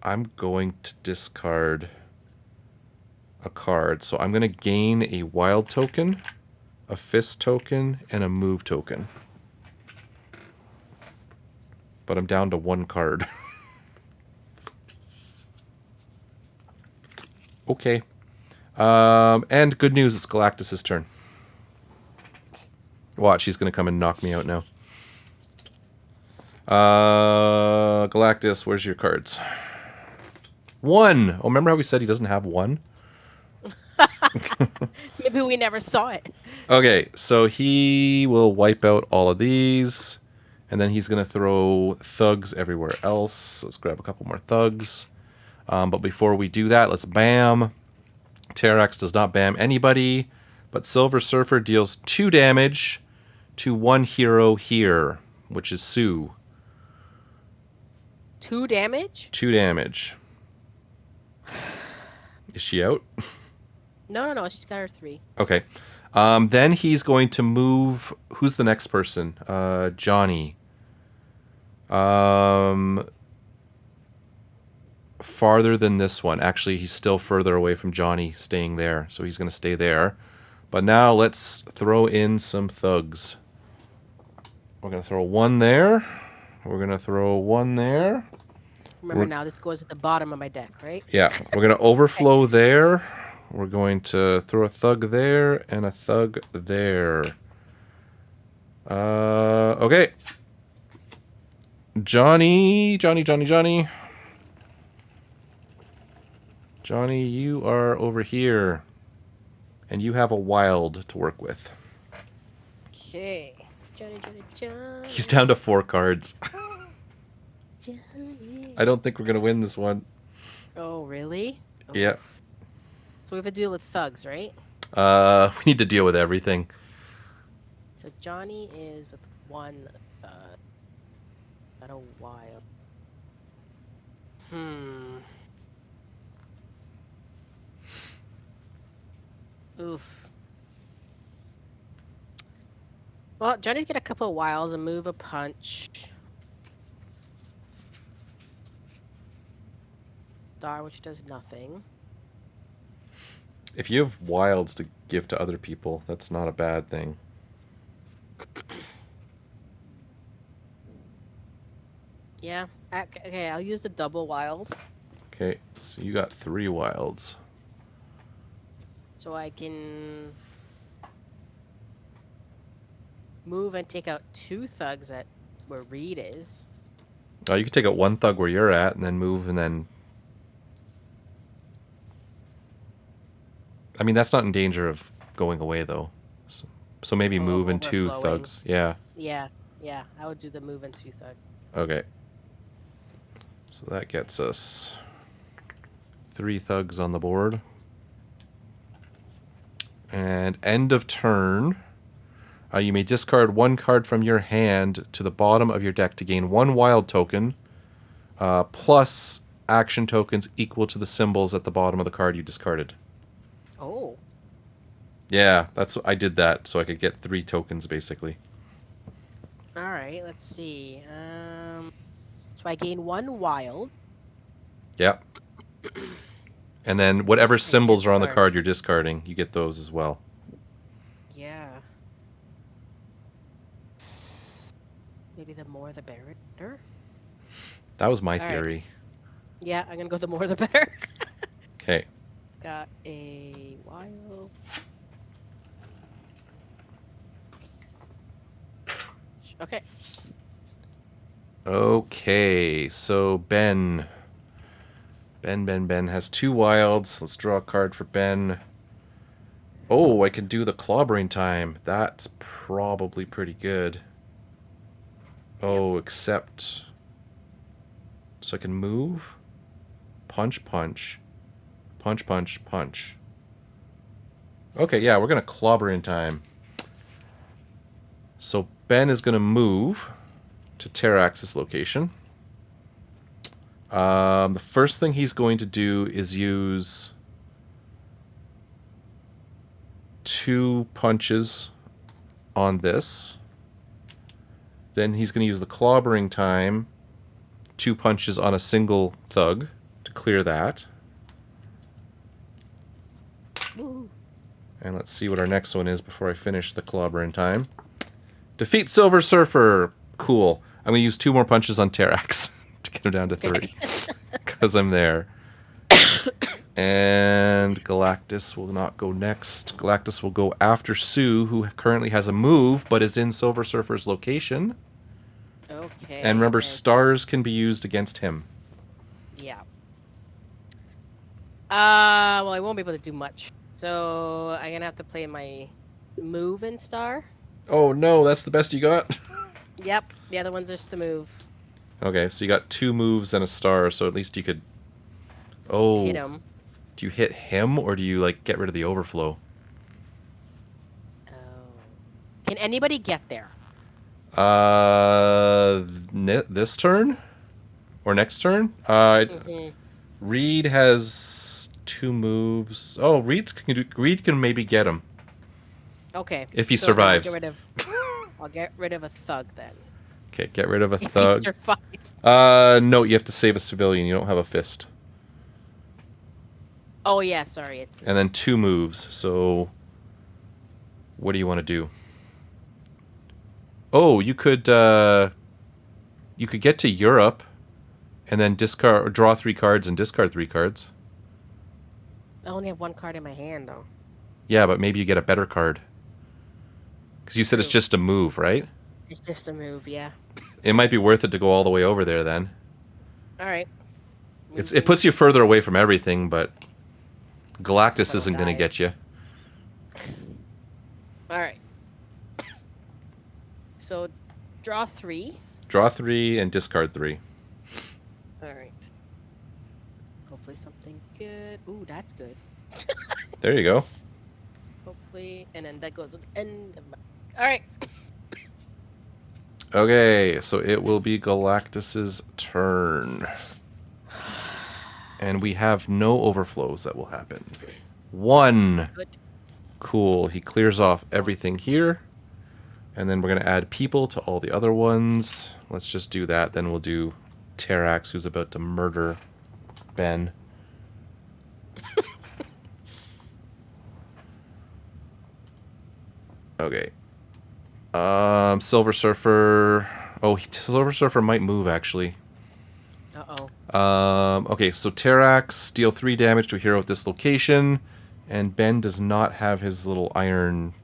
I'm going to discard a card. So I'm going to gain a wild token, a fist token, and a move token. But I'm down to 1 card. Okay. And good news, it's Galactus' turn. Watch, he's going to come and knock me out now. Galactus, where's your cards? 1! Oh, remember how we said he doesn't have 1? Maybe we never saw it. Okay, so he will wipe out all of these, and then he's going to throw thugs everywhere else. Let's grab a couple more thugs. But before we do that, let's bam. Terrax does not bam anybody, but Silver Surfer deals 2 damage to 1 hero here, which is Sue. 2 damage? 2 damage. Is she out? No. She's got her 3. Okay. Then he's going to move... Who's the next person? Johnny. Farther than this one. Actually, he's still further away from Johnny, staying there. So he's going to stay there. But now let's throw in some thugs. We're going to throw 1 there. We're going to throw 1 there. Remember now, this goes at the bottom of my deck, right? Yeah, we're going to overflow there. We're going to throw a thug there and a thug there. Okay. Johnny, you are over here. And you have a wild to work with. Okay. Johnny. He's down to 4 cards. Johnny. I don't think we're going to win this one. Oh, really? Oh. Yeah. So we have to deal with thugs, right? We need to deal with everything. So Johnny is with 1, not a wild. Oof. Well, Johnny's got a couple of wilds, a move, a punch. Star, which does nothing. If you have wilds to give to other people, that's not a bad thing. Yeah. Okay, I'll use the double wild. Okay, so you got 3 wilds. So I can move and take out 2 thugs at where Reed is. Oh, you could take out 1 thug where you're at, and then move, and then... I mean, that's not in danger of going away, though. So maybe Oh, of move and 2 overflowing. thugs. Yeah. Yeah, yeah. I would do the move and 2 thugs. Okay. So that gets us 3 thugs on the board. And end of turn, you may discard 1 card from your hand to the bottom of your deck to gain 1 wild token, plus action tokens equal to the symbols at the bottom of the card you discarded. Oh. Yeah, I did that so I could get 3 tokens basically. All right, let's see. So I gain 1 wild. Yep. And then whatever I symbols are on the discard. card you're discarding, you get those as well. Yeah. Maybe the more the better. That was my All right. theory. Yeah, I'm gonna go the more the better. Okay. Got a wild. Okay. Okay, so Ben has 2 wilds. Let's draw a card for Ben. Oh, I can do the clobbering time. That's probably pretty good. Oh, except... So I can move? Punch, punch. Punch, punch, punch. Okay, yeah, we're going to clobbering time. So Ben is going to move to Terrax's location. The first thing he's going to do is use 2 punches on this. Then he's going to use the clobbering time, 2 punches on a single thug to clear that. Woo. And let's see what our next one is before I finish the clobbering time. Defeat Silver Surfer. Cool. I'm going to use 2 more punches on Terrax to get him down to 3. Because I'm there. And Galactus will not go next. Galactus will go after Sue, who currently has a move, but is in Silver Surfer's location. Okay. And remember, stars can be used against him. Yeah. Well, I won't be able to do much. So I'm gonna have to play my move and star. Oh no, that's the best you got? Yep. The other one's just the move. Okay, so you got 2 moves and a star, so at least you could... Oh. Hit him. Do you hit him, or do you, like, get rid of the overflow? Oh. Can anybody get there? This turn? Or next turn? Reed has 2 moves. Oh, Reed can maybe get him. Okay. If he so then survives. I'll get rid of a thug then. Okay, get rid of a If he thug. survives. No, you have to save a civilian. You don't have a fist. Oh yeah, sorry. It's And then 2 moves. So, what do you want to do? Oh, you could get to Europe, and then draw 3 cards and discard 3 cards. I only have 1 card in my hand though. Yeah, but maybe you get a better card. Because you said it's just a move, right? It's just a move, yeah. It might be worth it to go all the way over there then. All right. It puts you further away from everything, but Galactus isn't going to die. get you. All right. So, draw 3. Draw 3 and discard 3. All right. Hopefully something good. Ooh, that's good. There you go. Hopefully, and then that goes at the end of my... All right. Okay, so it will be Galactus's turn. And we have no overflows that will happen. 1. Good. Cool. He clears off everything here. And then we're going to add people to all the other ones. Let's just do that. Then we'll do Terrax, who's about to murder Ben. Okay. Silver Surfer. Oh, Silver Surfer might move, actually. Uh-oh. Okay, so Terrax, deal 3 damage to a hero at this location. And Ben does not have his little iron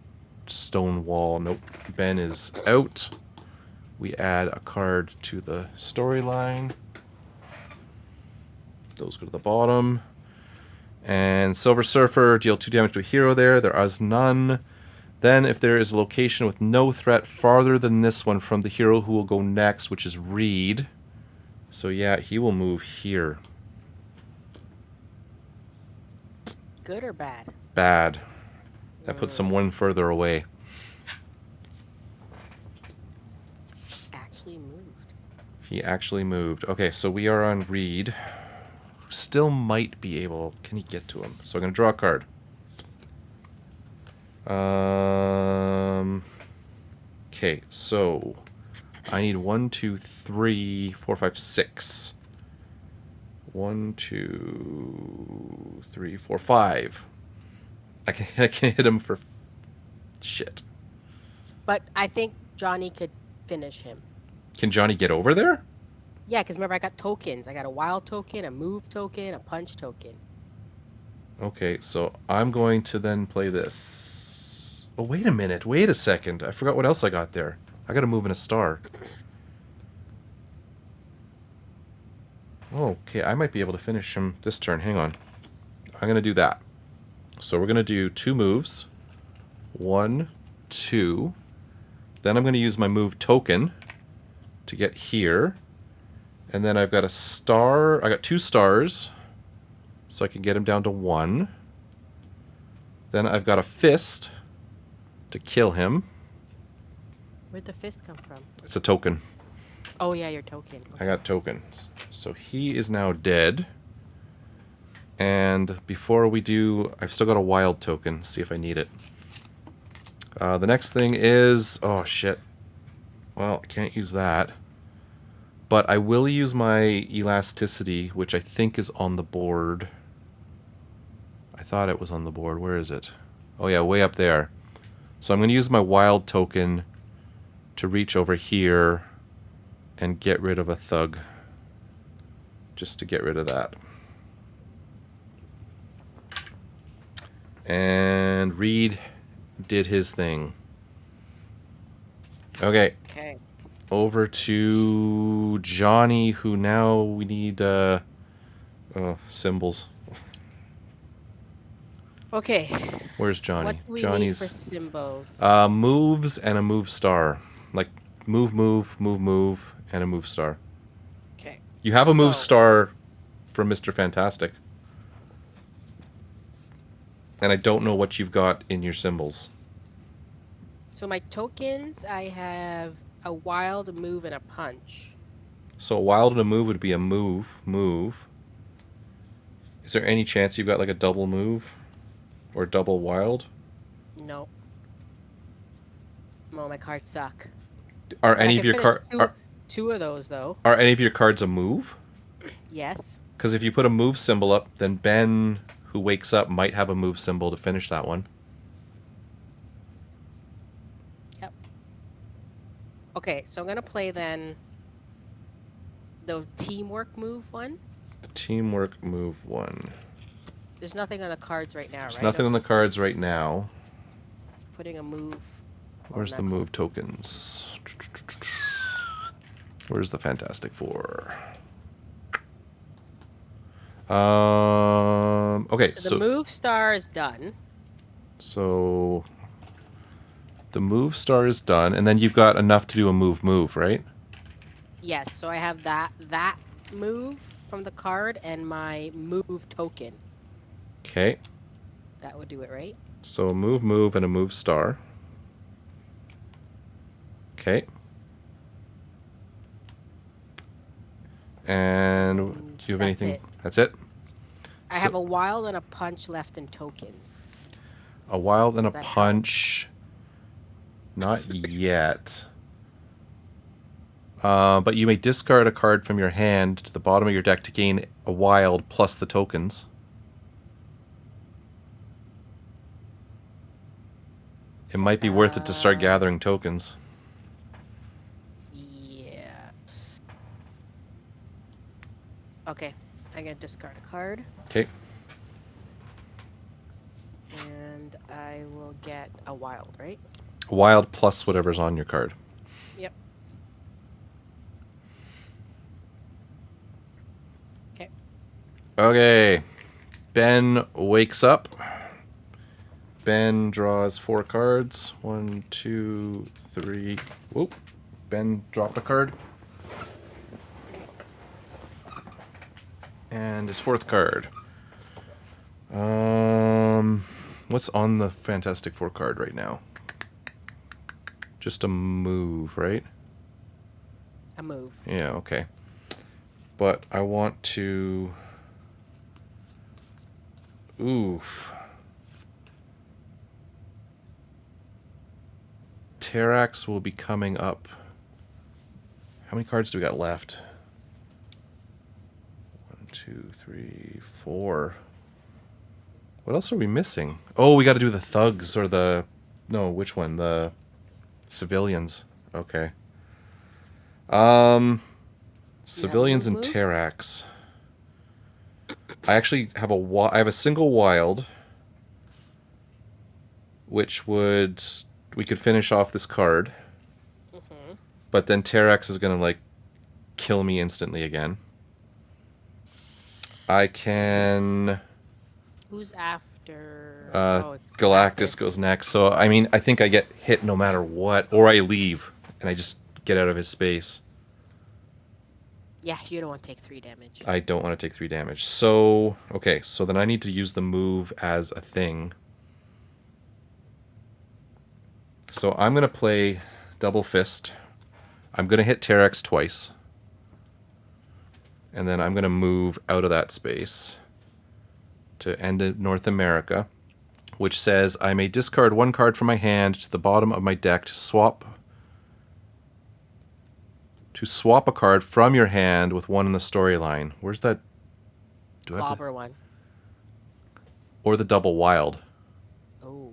stone wall. Nope. Ben is out. We add a card to the storyline. Those go to the bottom. And Silver Surfer, deal 2 damage to a hero there. There is none. Then if there is a location with no threat farther than this one from the hero who will go next, which is Reed. So yeah, he will move here. Good or bad? Bad. That puts him one further away. Actually moved. He actually moved. Okay, so we are on Reed. Still might be able... Can he get to him? So I'm going to draw a card. Okay, so... I need 1, 2, 3, 4, 5, 6. 1, 2, 3, 4, 5. I can hit him for... Shit. But I think Johnny could finish him. Can Johnny get over there? Yeah, because remember I got tokens. I got a wild token, a move token, a punch token. Okay, so I'm going to then play this. Oh, wait a minute. Wait a second. I forgot what else I got there. I got to move in a star. Oh, okay, I might be able to finish him this turn. Hang on. I'm going to do that. So we're going to do 2 moves. 1, 2. Then I'm going to use my move token to get here. And then I've got a star. I got 2 stars. So I can get him down to 1. Then I've got a fist to kill him. Where'd the fist come from? It's a token. Oh yeah, your token. I got token. So he is now dead. And before we do, I've still got a wild token. See if I need it. The next thing is... Oh, shit. Well, I can't use that. But I will use my elasticity, which I think is on the board. I thought it was on the board. Where is it? Oh, yeah, way up there. So I'm going to use my wild token to reach over here and get rid of a thug. Just to get rid of that. And Reed did his thing. Okay. Okay. Over to Johnny, who now we need symbols. Okay. Where's Johnny? What do we Johnny's need for symbols? moves and a move star. Like move, move, move, move, and a move star. Okay. You have a move star from Mr. Fantastic. And I don't know what you've got in your symbols. So my tokens, I have a wild, move, and a punch. So a wild and a move would be a move, move. Is there any chance you've got like a double move? Or double wild? No. Oh, my cards suck. Are any of your cards... Two of those, though. Are any of your cards a move? Yes. Because if you put a move symbol up, then Ben, who wakes up, might have a move symbol to finish that one. Yep. Okay, so I'm going to play then the teamwork move one. The teamwork move one. There's nothing on the cards right now, There's right? nothing on the cards right now. Putting a move. Where's the move tokens? Where's the Fantastic Four? Okay, so the move star is done. So the move star is done, and then you've got enough to do a move, right? Yes, so I have that move from the card and my move token. Okay. That would do it, right? So a move, and a move star. Okay. And do you have anything? It. That's it? I have a wild and a punch left in tokens. A wild and a punch. Not yet. But you may discard a card from your hand to the bottom of your deck to gain a wild plus the tokens. It might be worth it to start gathering tokens. Yes. Okay, I'm going to discard a card. Okay. And I will get a wild, right? Wild plus whatever's on your card. Yep. Okay. Okay. Ben wakes up. Ben draws 4 cards. 1, 2, 3. Whoop. Ben dropped a card. And his 4th card. What's on the Fantastic Four card right now? Just a move, right? A move. Yeah, okay. But I want to... Oof. Terrax will be coming up. How many cards do we got left? 1, 2, 3, 4. What else are we missing? Oh, we got to do the thugs or the... No, which one? The civilians. Okay. You have a Civilians and move? Terrax. I actually have I have a single wild, which would... We could finish off this card. Mm-hmm. But then Terrax is going to, like, kill me instantly again. I can... Who's after? It's Galactus goes next. So, I mean, I think I get hit no matter what. Or I leave, and I just get out of his space. Yeah, you don't want to take 3 damage. I don't want to take 3 damage. So, okay, so then I need to use the move as a thing. So I'm going to play Double Fist. I'm going to hit Terrax twice. And then I'm going to move out of that space to end North America, which says I may discard 1 card from my hand to the bottom of my deck to swap a card from your hand with one in the storyline. Where's that? Do I have Clobber one. or the double wild? Oh.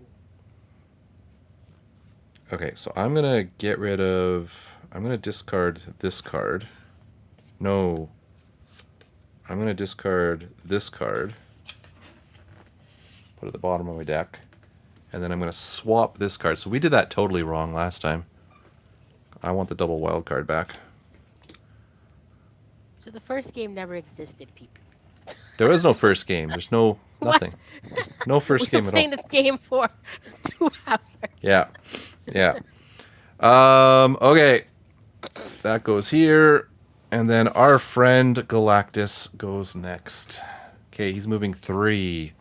Okay, so I'm going to get rid of... I'm going to discard this card. No. I'm going to discard this card. Put it at the bottom of my deck. And then I'm going to swap this card. So we did that totally wrong last time. I want the double wild card back. So the first game never existed, people. There is no first game. There's no... nothing. What? No first We've game been at all. playing this game for 2 hours. Yeah. Yeah. Okay. That goes here. And then our friend Galactus goes next. Okay, he's moving 3.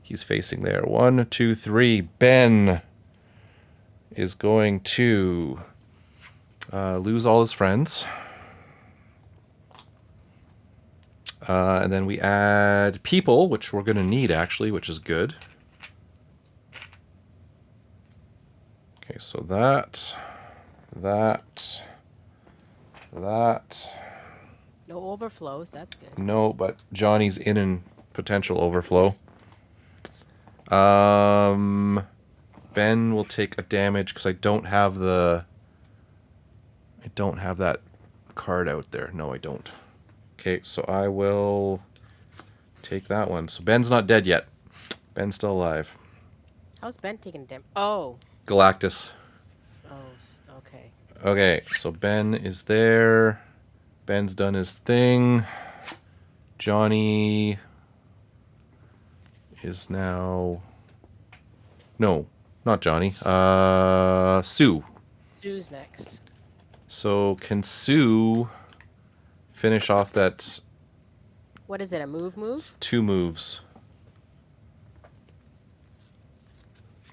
He's facing there. 1, 2, 3. Ben is going to lose all his friends. And then we add people, which we're going to need, actually, which is good. Okay, so that. No overflows, that's good. No, but Johnny's in potential overflow. Ben will take a damage because I don't have that card out there. No, I don't. Okay, so I will take that one. So Ben's not dead yet. Ben's still alive. How's Ben taking damage? Oh. Galactus. Okay. Okay, so Ben is there. Ben's done his thing. Johnny is now... No, not Johnny. Sue. Sue's next. So can Sue finish off that... What is it, a move? 2 moves.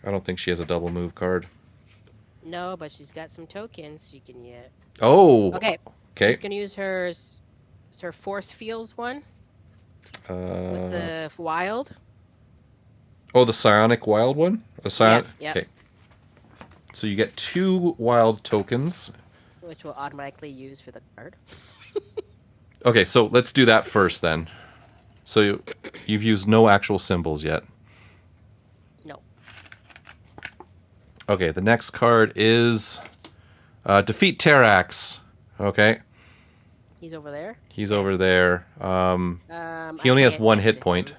I don't think she has a double move card. No, but she's got some tokens she can get. Oh! Okay. Okay. She's going to use her force fields one. With the wild. Oh, the psionic wild one? Yeah. Okay. So you get 2 wild tokens. Which will automatically use for the card. Okay, so let's do that first then. So you've used no actual symbols yet. No. Okay, the next card is defeat Terrax. Okay. He's over there. He's over there. He only has 1 hit point.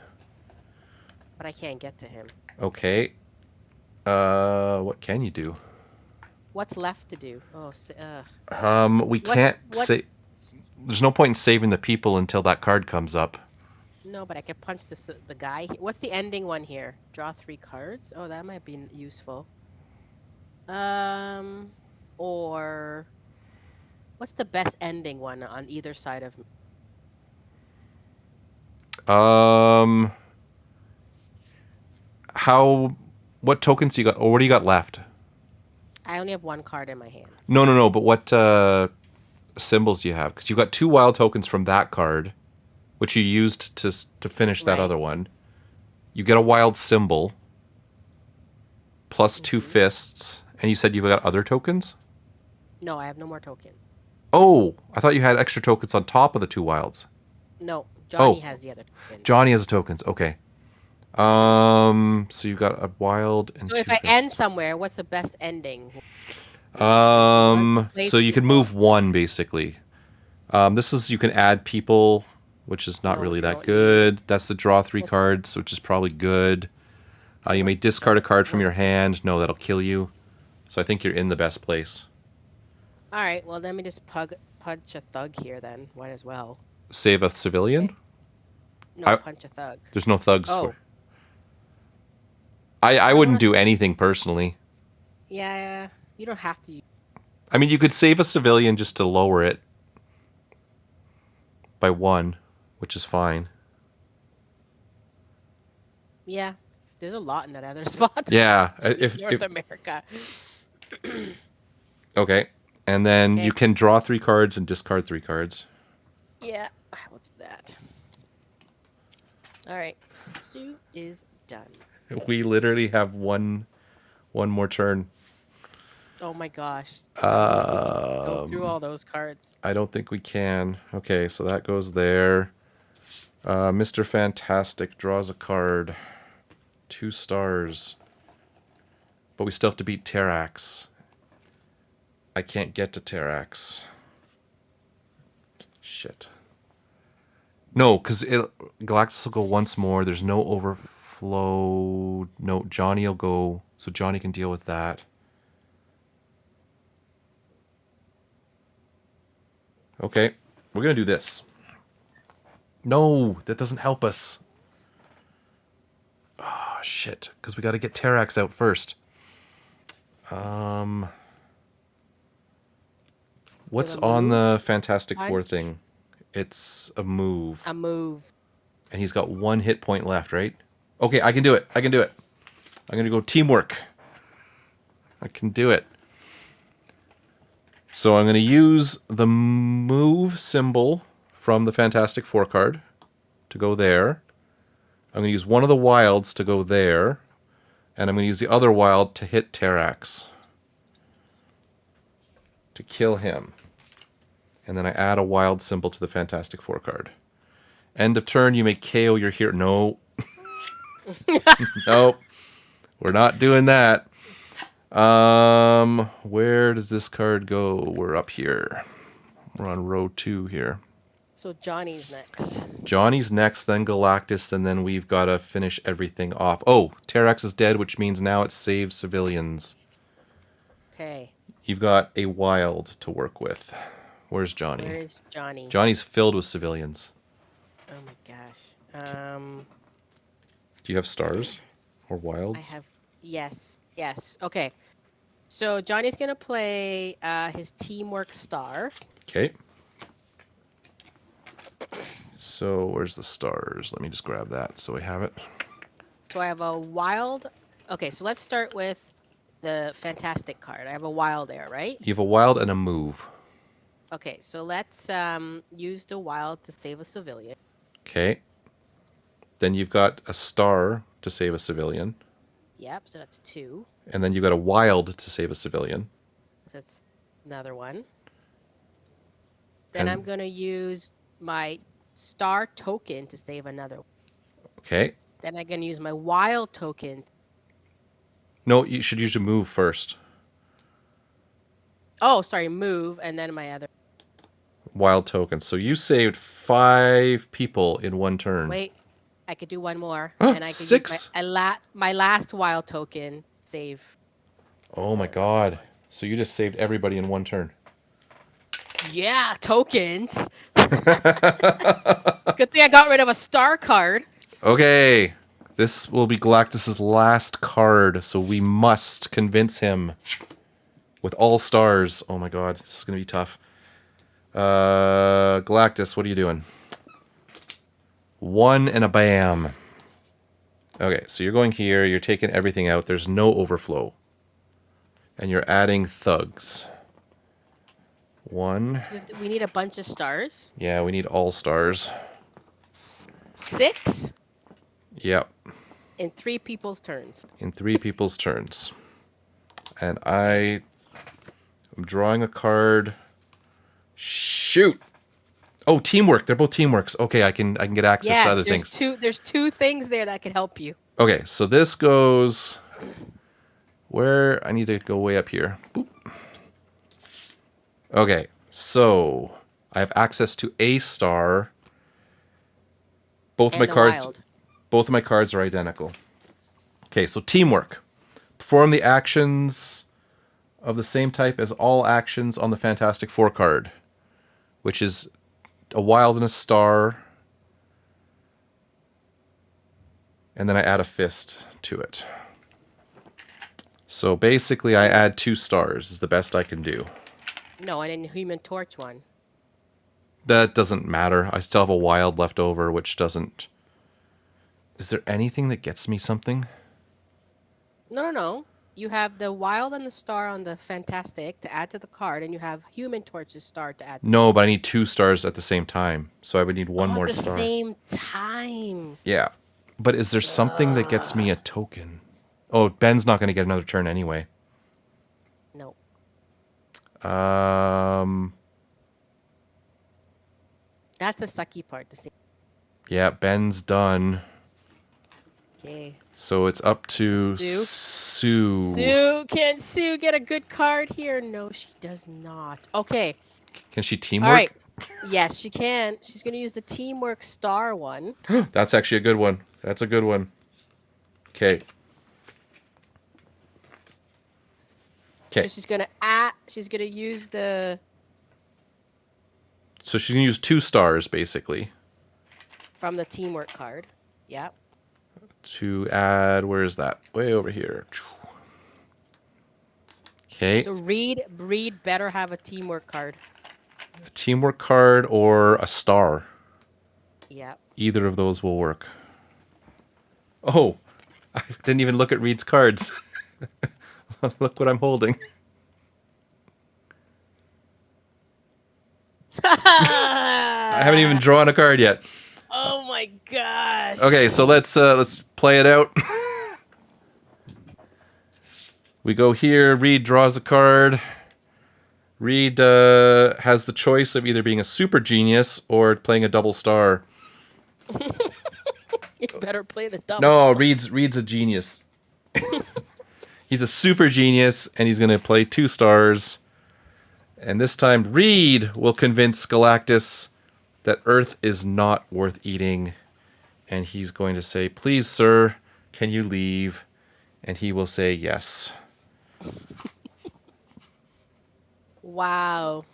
But I can't get to him. Okay. What can you do? What's left to do? Oh, We what's can't say. what's There's no point in saving the people until that card comes up. no, but I could punch the guy. What's the ending one here? Draw 3 cards. Oh, that might be useful. Um, or what's the best ending one on either side of me? Um, how? What tokens you got? Or what do you got left? I only have 1 card in my hand. No, no, no. But what symbols do you have? Because you've got 2 wild tokens from that card, which you used to finish that Right. other one. You get a wild symbol plus 2 Mm-hmm. fists, and you said you've got other tokens. No, I have no more token. Oh, I thought you had extra tokens on top of the 2 wilds. No, Johnny Oh, has the other tokens. Johnny has tokens. Okay. So you've got a wild and So if two I end fists. somewhere, what's the best ending? There's one place So you to can go. move one basically. This is you can add people, which is not No, really which I that don't need. good. That's the draw 3 cards, which is probably good. You may What's the discard a card from what's your hand. No, that'll kill you. So I think you're in the best place. all right? Well, let me just punch a thug here then. Might as well. Save a Okay. civilian. No, I punch a thug. There's no thugs for. Oh, I I don't wouldn't want to. do anything personally. Yeah, you don't have to. I mean, you could save a civilian just to lower it by 1, which is fine. Yeah, there's a lot in that other spot Yeah, in this if North America. okay, and then you Okay. can draw 3 cards and discard 3 cards. Yeah, I will do that. All right, suit is done. We literally have one more turn. Oh my gosh, I don't know if we can go through all those cards. I don't think we can. Okay, so that goes there. Mr. Fantastic draws a card. 2 stars. But we still have to beat Terrax. I can't get to Terrax. Shit. No, because Galactus will go once more. There's no overflow. No, Johnny will go, so Johnny can deal with that. Okay, we're going to do this. No, that doesn't help us. Oh, shit, because we got to get Terrax out first. With What's a on move, the Fantastic Four punch, thing? It's a move. a move. And he's got 1 hit point left, right? Okay, I can do it. I can do it. I'm going to go teamwork. I can do it. So I'm going to use the move symbol from the Fantastic Four card to go there. I'm going to use one of the wilds to go there. And I'm going to use the other wild to hit Terrax. To kill him. And then I add a wild symbol to the Fantastic Four card. End of turn, you may KO your hero. No. Nope. We're not doing that. Where does this card go? We're up here. We're on row 2 here. So Johnny's next. Johnny's next, then Galactus, and then we've got to finish everything off. Oh, Terrax is dead, which means now it saves civilians. Okay, You've got a wild to work with. Where's Johnny? where is Johnny? Johnny's filled with civilians. Oh my gosh. Do you have stars or I wilds? have yes. Okay, so Johnny's gonna play his teamwork star. Okay. So where's the stars? Let me just grab that so we have it. So I have a wild. Okay, so let's start with the fantastic card. I have a wild there, right? You have a wild and a move. Okay, so let's use the wild to save a civilian. Okay. Then you've got a star to save a civilian. Yep, so that's 2. And then you've got a wild to save a civilian. So that's another one. Then I'm And gonna use my star token to save another. okay. Then I'm gonna use my wild token. No, you should use a move first. Oh, sorry, move, and then my other. Wild token. So you saved 5 people in 1 turn. Wait, I could do one more, and I could use 6. my last wild token save. Oh my god. So you just saved everybody in one turn. Yeah, tokens. Good thing I got rid of a star card. Okay. This will be Galactus's last card, so we must convince him with all stars. Oh my god, this is going to be tough. Galactus, what are you doing? 1 and a bam. Okay, so you're going here, you're taking everything out. There's no overflow. And you're adding thugs. 1. So we need a bunch of stars. Yeah, we need all stars. 6 Yep. in 3 people's turns. In 3 people's turns. And I am drawing a card. Shoot! Oh, teamwork. They're both teamworks. Okay, I can get access to other things. There's 2 things there that can help you. Okay, so this goes where I need to go way up here. Boop. Okay, so I have access to a star. Both of my cards Wild. both of my cards are identical. Okay, so teamwork. Perform the actions of the same type as all actions on the Fantastic Four card, which is a wild and a star. And then I add a fist to it. So basically I add 2 stars is the best I can do. No, I didn't Human Torch one. That doesn't matter. I still have a wild left over, which doesn't... Is there anything that gets me something? No. You have the wild and the star on the Fantastic to add to the card, and you have Human Torch's star to add to No, but I need 2 stars at the same time. So I would need one more at the star. same time. Yeah. But is there something that gets me a token? Oh, Ben's not going to get another turn anyway. No. That's the sucky part to see. Yeah, Ben's done. Okay. So it's up to Sue. Can Sue get a good card here? No, she does not. Okay. Can she teamwork? All right. Yes, she can. She's going to use the teamwork star one. That's actually a good one. That's a good one. Okay. Okay. So she's going to use the So she's going to use 2 stars, basically. from the teamwork card. Yep. To add, where is that? Way over here. Okay. So Reed better have a teamwork card. A teamwork card or a star. Yep. Either of those will work. Oh, I didn't even look at Reed's cards. Look what I'm holding. I haven't even drawn a card yet. Oh my gosh. Okay, so let's play it out. We go here. Reed draws a card. Reed has the choice of either being a super genius or playing a double star. You better play the double. No, Reed's a genius. He's a super genius, and he's going to play 2 stars. And this time, Reed will convince Galactus that Earth is not worth eating. And he's going to say, "Please, sir, can you leave?" And he will say yes. Wow.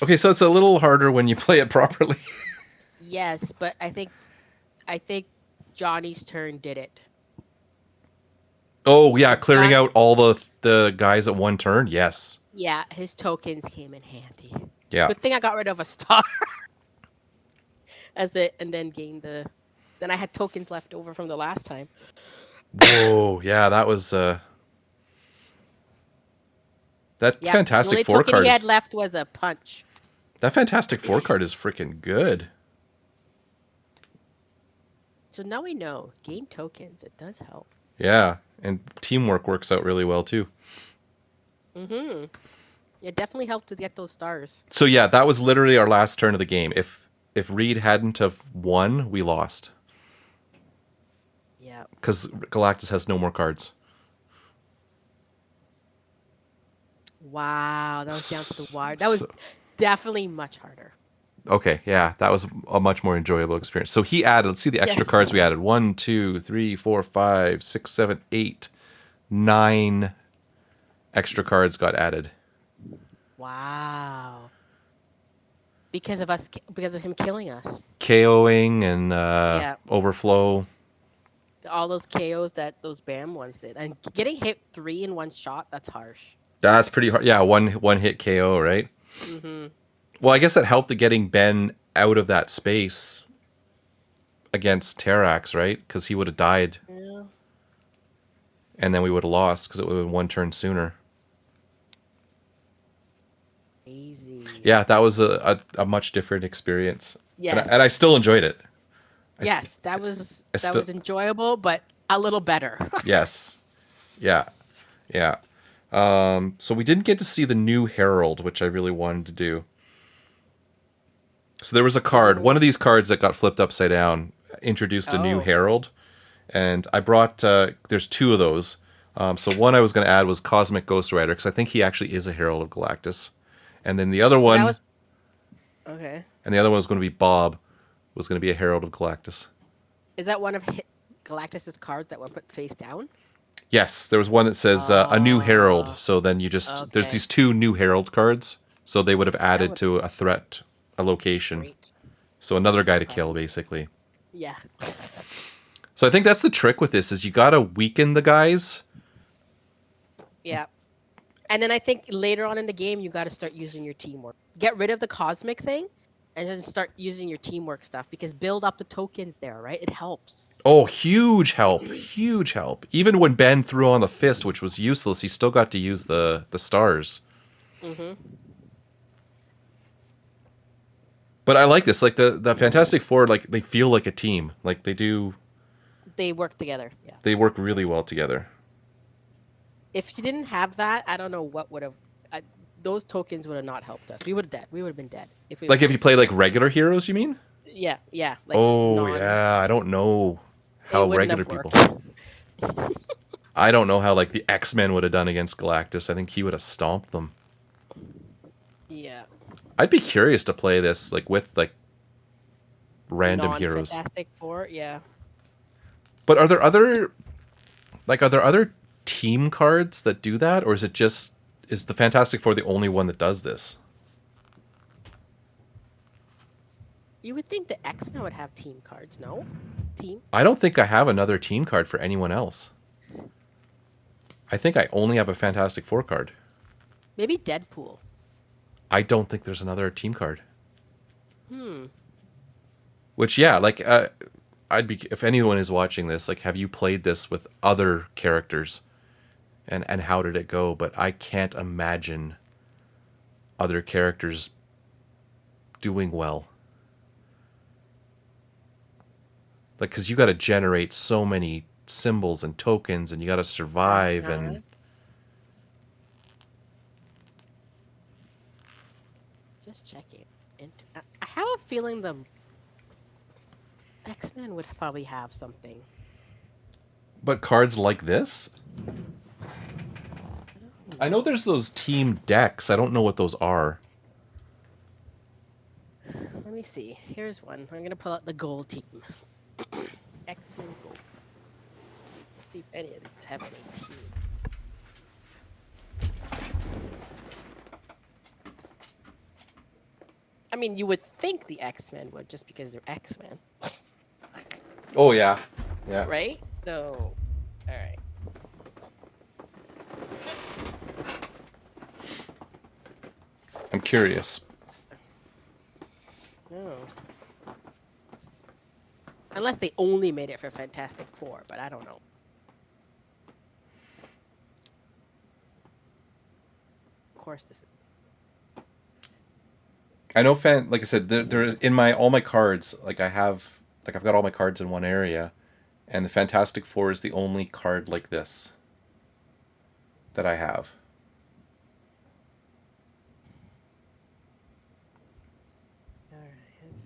Okay, so it's a little harder when you play it properly. Yes, but I think Johnny's turn did it. Oh, yeah, clearing out all the guys at one turn? Yes. Yeah, his tokens came in handy. Yeah. Good thing I got rid of a star. And then gained then I had tokens left over from the last time. Whoa, yeah, that was... That Yeah, Fantastic the Four only token card he is... had left was a punch. That Fantastic Four card is freaking good. So now we know, gain tokens, it does help. Yeah, and teamwork works out really well, too. Mm-hmm. It definitely helped to get those stars. So yeah, that was literally our last turn of the game. If Reed hadn't have won, we lost. Yeah. Because Galactus has no more cards. Wow, that was down to the wire. That was definitely much harder. Okay, yeah, that was a much more enjoyable experience. So he added, let's see the extra cards we added. 1, 2, 3, 4, 5, 6, 7, 8, 9 extra cards got added. Wow. Because of us, because of him killing us. KOing and Yeah. overflow. All those KOs that those BAM ones did. And getting hit 3 in one shot, that's harsh. That's pretty hard. Yeah, one hit KO, right? Mm-hmm. Well, I guess that helped to getting Ben out of that space against Terrax, right? Because he would have died, Yeah. and then we would have lost because it would have been one turn sooner. Easy. Yeah, that was a much different experience, and I Yes. still enjoyed it. Yes, I that still was enjoyable, but a little better. yes, yeah, yeah. So we didn't get to see the new Herald, which I really wanted to do. So there was a card, one of Ooh. these cards that got flipped upside down, introduced a new Oh. Herald, and I brought. There's two of those. So one I was going to add was Cosmic Ghost Rider because I think he actually is a Herald of Galactus, and then the other So that one, was okay. and the other one was going to be Bob, was going to be a Herald of Galactus. Is that one of Galactus's cards that were put face down? Yes, there was one that says a new Herald. Uh, So then you just there's okay. these two new Herald cards. So they would have That added would to a threat, a location. great. So another guy to kill, Um, basically. yeah. So I think that's the trick with this is you gotta weaken the guys. Yeah. And then I think later on in the game, you got to start using your teamwork. Get rid of the cosmic thing and then start using your teamwork stuff because build up the tokens there, right? It helps. Oh, huge help, huge help. Even when Ben threw on the fist, which was useless, he still got to use the stars. Mm-hmm. But I like this, like the Fantastic Four, like they feel like a team, like they do. They work together. Yeah. They work really well together. If you didn't have that, I don't know what would have. Those tokens would have not helped us. We would have dead. We would have been dead if it Like was if you just. play like regular heroes, you mean? Yeah, yeah, like Oh non. yeah, I don't know It how wouldn't regular have people. worked. I don't know how like the X-Men would have done against Galactus. I think he would have stomped them. Yeah, I'd be curious to play this like with like random non heroes. Fantastic Four. Yeah, But are there other team cards that do that, or is it just is the Fantastic Four the only one that does this? you would think the X Men would have team cards. No, team. I don't think I have another team card for anyone else. I think I only have a Fantastic Four card. Maybe Deadpool. I don't think there's another team card. Hmm. Which yeah, like I'd be if anyone is watching this, like have you played this with other characters? And how did it go? But I can't imagine other characters doing well. Like cuz you got to generate so many symbols and tokens and you got to survive Uh-huh. and Just checking. I have a feeling the X Men would probably have something. but cards like this? I don't I know there's those team decks. I don't know what those are. know. Let me see. Here's one. I'm gonna pull out the gold team. X Men gold. Let's see if any of these have any team. I mean, you would think the X Men would just because they're X Men, Oh yeah. Yeah. right? So, all right. I'm curious. Oh. Unless they only made it for Fantastic Four, but I don't know. Of course, this is. I know like I said there in my all my cards, like I've got all my cards in one area and the Fantastic Four is the only card like this that I have. All right.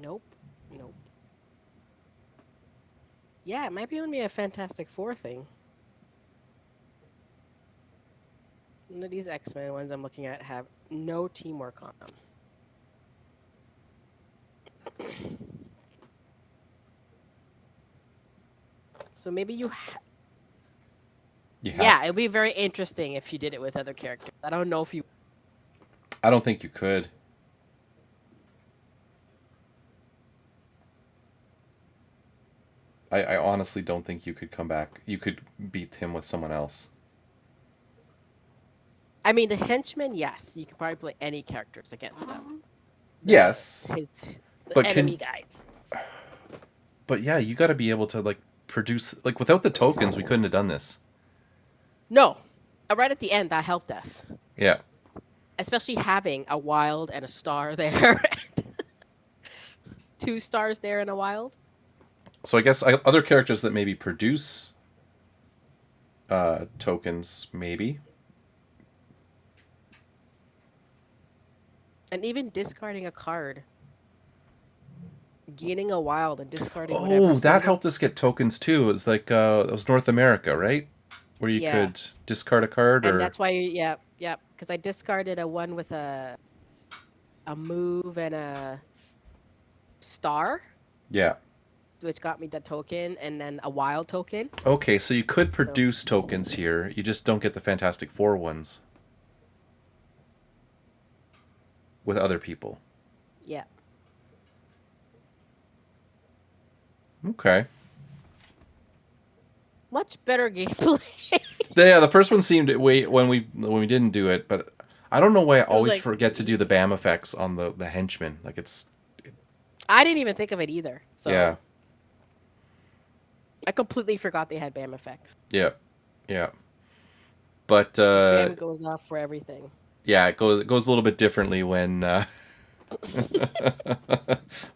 Nope. Nope. Yeah, it might be only a Fantastic Four thing. None of these X Men ones I'm looking at have no teamwork on them. So maybe You have. yeah, it'd be very interesting if you did it with other characters. I don't know if you. I don't think you could. I honestly don't think you could come back. You could beat him with someone else. I mean, the henchmen, yes, you can probably play any characters against them. The Yes, his the but enemy can guides. but yeah, you got to be able to like produce like without the tokens, we couldn't have done this. No, right at the end that helped us, Yeah. especially having a wild and a star there, two stars there in a wild. So I guess other characters that maybe produce tokens, maybe. And even discarding a card, gaining a wild and discarding whatever Oh, that symbol. helped us get tokens too. It was like it was North America, right? Where you Yeah, could discard a card and or that's why, yeah, yeah, because I discarded a one with a move and a star, yeah. which got me the token, and then a wild token. Okay, so you could So produce tokens here. You just don't get the Fantastic Four ones with other people. yeah, Okay. much better gameplay. Yeah, the first one seemed way when we didn't do it, but I don't know why I It was always like forget it's to do the easy. BAM effects on the henchmen. Like it's I didn't even think of it either. yeah, So I completely forgot they had BAM effects. yeah, yeah. But Because BAM goes off for everything. yeah, it goes a little bit differently when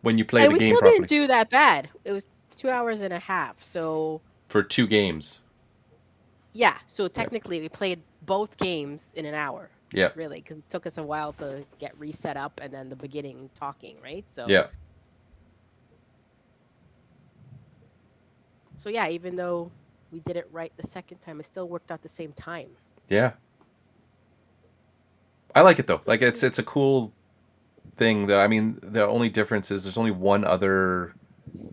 when you play And the we game still didn't properly do that bad. It was 2 hours and a half. So for two games. yeah, so Yeah, technically we played both games in an hour, yeah, really, because it took us a while to get reset up and then the beginning talking, right? So yeah, so yeah, even though we did it right the second time, it still worked out the same time. yeah. I like it though. So Like it's a cool thing. Though I mean, the only difference is there's only one other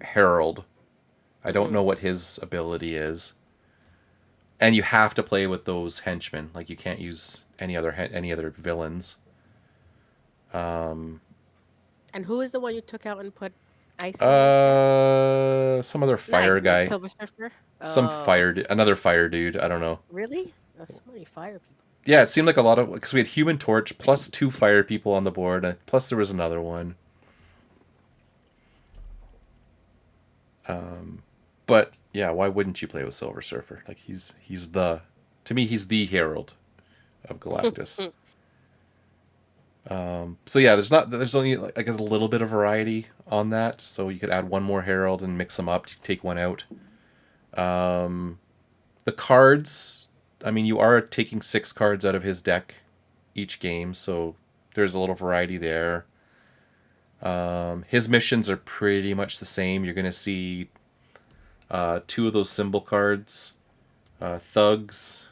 herald. I don't hmm know what his ability is, and you have to play with those henchmen. Like you can't use any other villains. Um, And who is the one you took out and put Iceman instead? some other Not fire Iceman, guy, Silver Surfer. Oh, okay. another fire dude. I don't know. Really? That's so many fire people. Yeah, it seemed like a lot of because we had Human Torch plus two fire people on the board, and plus there was another one. But yeah, why wouldn't you play with Silver Surfer? Like he's the to me he's the herald of Galactus. So yeah, there's only like, I guess a little bit of variety on that. So you could add one more herald and mix them up, take one out. The cards, I mean, you are taking 6 cards out of his deck each game, so there's a little variety there. His missions are pretty much the same. You're gonna see two of those symbol cards, thugs,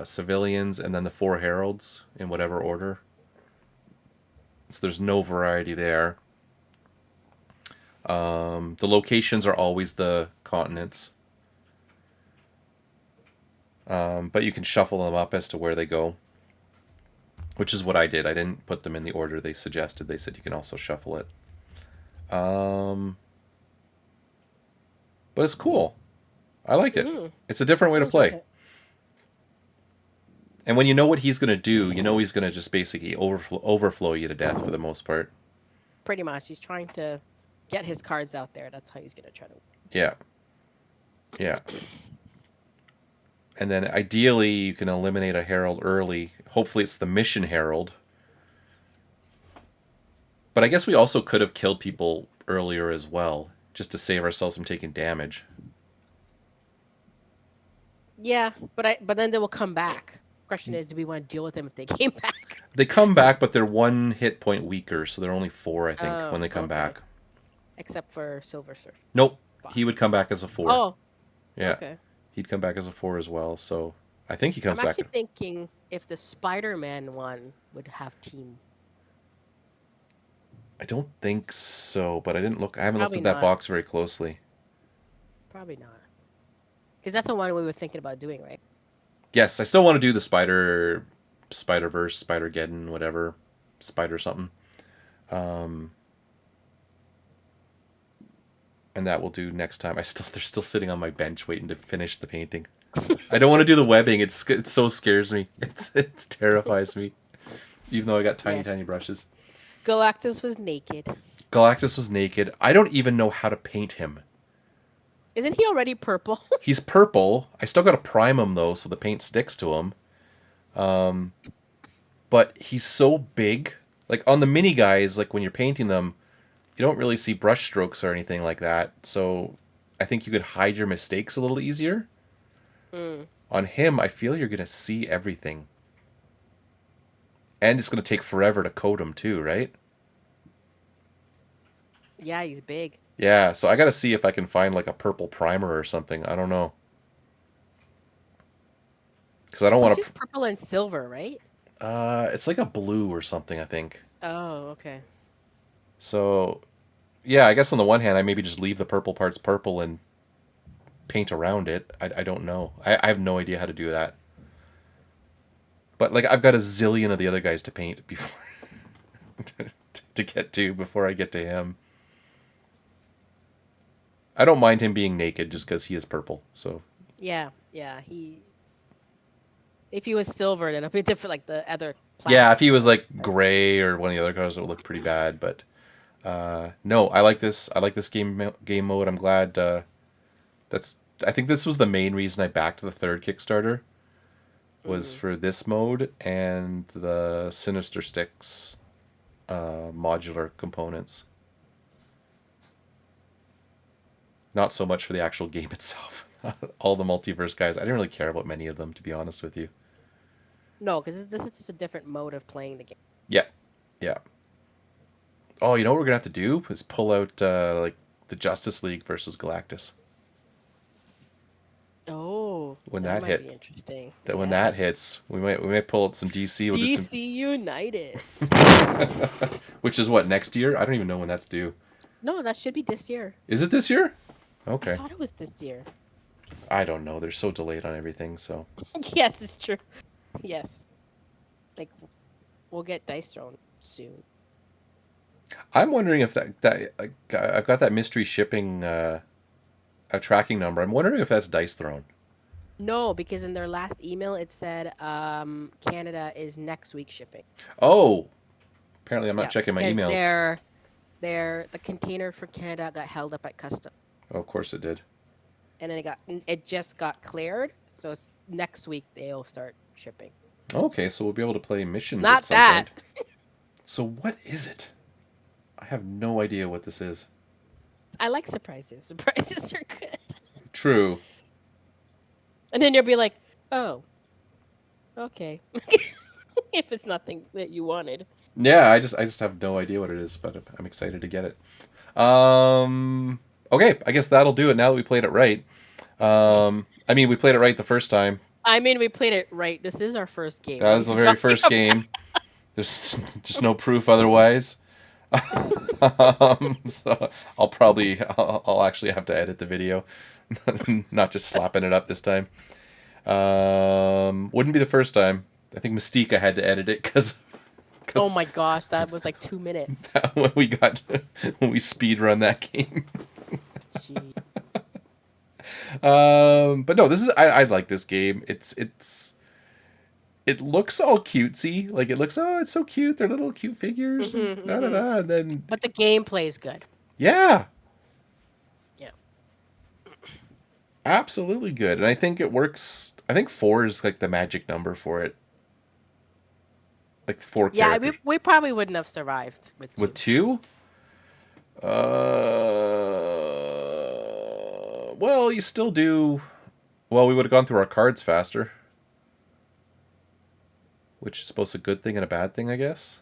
civilians, and then the 4 heralds in whatever order. So there's no variety there. The locations are always the continents, but you can shuffle them up as to where they go, which is what I did. I didn't put them in the order they suggested. They said you can also shuffle it. But it's cool. I like it. hmm It's a different way I to enjoyed play. it. And when you know what he's going to do, you know he's going to just basically overflow you to death for the most part. Pretty much, he's trying to get his cards out there. That's how he's gonna try to. Yeah. Yeah. And then ideally, you can eliminate a herald early. Hopefully, it's the mission herald. But I guess we also could have killed people earlier as well, just to save ourselves from taking damage. Yeah, but then they will come back. Question is, do we want to deal with them if they came back? They come back, but they're 1 hit point weaker, so they're only 4, I think, when Oh, they come okay. back. Except for Silver Surfer. Nope, Fuck. he would come back as a 4. Oh, Yeah, okay. he'd come back as a 4 as well. So I think he I'm comes back. actually thinking if the Spider-Man one would have team. I don't think so, but I didn't look. I haven't looked Probably at that not. box very closely. Probably not. Because that's the one we were thinking about doing, right? Yes, I still want to do the Spider-Verse, Spider-Geddon, whatever, Spider something. And that we'll do next time. They're still sitting on my bench waiting to finish the painting. I don't want to do the webbing. It so scares me. It terrifies me. Even though I got tiny Yes. tiny brushes. Galactus was naked. Galactus was naked. I don't even know how to paint him. Isn't he already purple? He's purple. I still got to prime him though, so the paint sticks to him. But he's so big. Like on the mini guys, like when you're painting them, you don't really see brush strokes or anything like that. So I think you could hide your mistakes a little easier. On him, I feel you're gonna see everything. And it's gonna take forever to coat him too, right? Yeah, he's big. Yeah, so I gotta see if I can find like a purple primer or something. I don't know. Because I don't Plus, want he's purple and silver, right? to. It's like a blue or something, I think. Oh, okay. So, yeah, I guess on the one hand, I maybe just leave the purple parts purple and paint around it. I don't know. I have no idea how to do that. But like, I've got a zillion of the other guys to paint before to get to before I get to him. I don't mind him being naked just because he is purple. So Yeah, yeah. If he was silver, then it'd be different, like the other yeah, plastic. if he was like gray or one of the other colors, it would look pretty bad. But no, I like this. I like this game mode. I'm glad. I think this was the main reason I backed the third Kickstarter. Was for this mode and the Sinister Sticks modular components. Not so much for the actual game itself. All the multiverse guys, I didn't really care about many of them, to be honest with you. No, because this is just a different mode of playing the game. Yeah, yeah. Oh, you know what we're gonna have to do is pull out like the Justice League versus Galactus. Oh, When that that might be hits, interesting. when that Yes. hits, we might pull out some DC. We'll do some, DC United. which is what, next year? I don't even know when that's due. No, that should be this year. Is it this year? I Okay. thought it was this year. I don't know. They're so delayed on everything. So Yes, it's true. Yes. Like, we'll get dice thrown soon. I'm wondering if that like, I've got that mystery shipping a tracking number. I'm wondering if that's dice thrown. No, because in their last email it said Canada is next week shipping. Oh, apparently I'm not Yeah, checking my because emails. the container for Canada got held up at custom, Oh, of course it did. and then it just got cleared. So it's next week they'll start shipping. Okay, so we'll be able to play missions at Not some that. point. So what is it? I have no idea what this is. I like surprises. Surprises are good. True. And then you'll be like, oh, okay. If it's nothing that you wanted. Yeah, I just have no idea what it is, but I'm excited to get it. Okay, I guess that'll do it now that we played it right. I mean, we played it right the first time. I mean, we played it right. This is our first game. That What are was the you very talking first about? game. There's just no proof otherwise. So I'll actually have to edit the video, not just slapping it up this time. Wouldn't be the first time. I think Mystique I had to edit it because Oh my gosh, that was like 2 minutes. when we speed run that game. Gee. But no, I like this game. It looks all cutesy. Like it looks, oh, it's so cute. They're little cute figures and da da da. And then But the gameplay is good. yeah, Yeah. absolutely good. And I think it works. I think 4 is like the magic number for it. Like 4 Yeah, characters. we probably wouldn't have survived with 2. With 2? Well, you still do. Well, we would have gone through our cards faster. Which is both a good thing and a bad thing, I guess.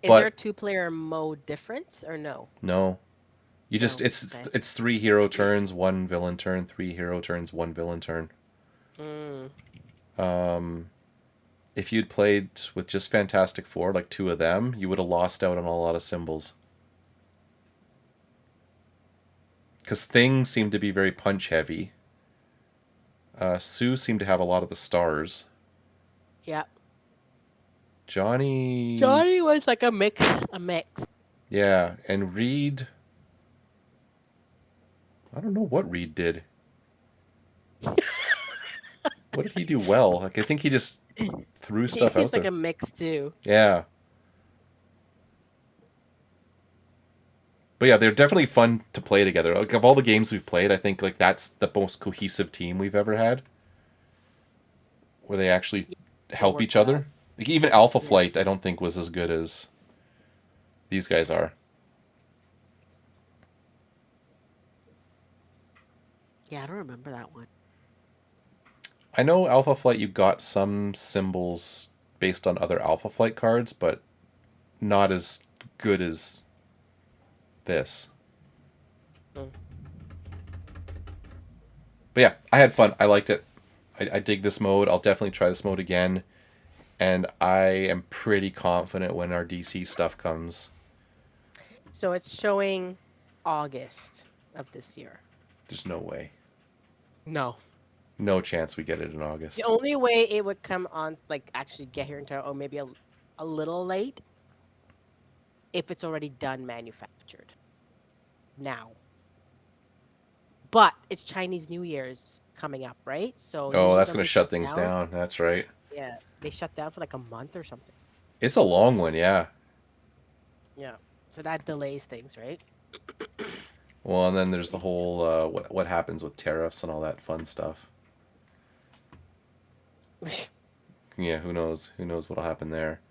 Is there a But 2-player mode difference or no? no. You just No. it's Okay. it's 3 hero turns, 1 villain turn, 3 hero turns, 1 villain turn. Mm. If you'd played with just Fantastic Four, like 2 of them, you would have lost out on a lot of symbols. Because things seem to be very punch heavy. Sue seemed to have a lot of the stars. Yeah. Johnny, Johnny was like a mix. A mix. yeah, and Reed. I don't know what Reed did. What did he do well? Like I think he just threw He stuff seems out like there. a mix too. Yeah. But yeah, they're definitely fun to play together. Like of all the games we've played, I think like that's the most cohesive team we've ever had, where they actually Yeah, they help work each well. other. Like even Alpha Yeah. Flight, I don't think was as good as these guys are. Yeah, I don't remember that one. I know Alpha Flight, you got some symbols based on other Alpha Flight cards, but not as good as this. Mm. But yeah, I had fun. I liked it. I dig this mode. I'll definitely try this mode again. And I am pretty confident when our DC stuff comes. So it's showing August of this year. There's no way. No. No chance we get it in The August. only way it would come on, like actually get here into, or maybe a little late, if it's already done manufactured now. But it's Chinese New Year's coming up, right? So Oh, usually that's don't going to they shut shut things down? down. That's right. Yeah, they shut down for like a month or something. It's a long So, one, yeah. yeah, so that delays things, right? Well, and then there's the Delays whole what happens with tariffs and all that fun stuff. it. Yeah, who knows? Who knows what'll happen there?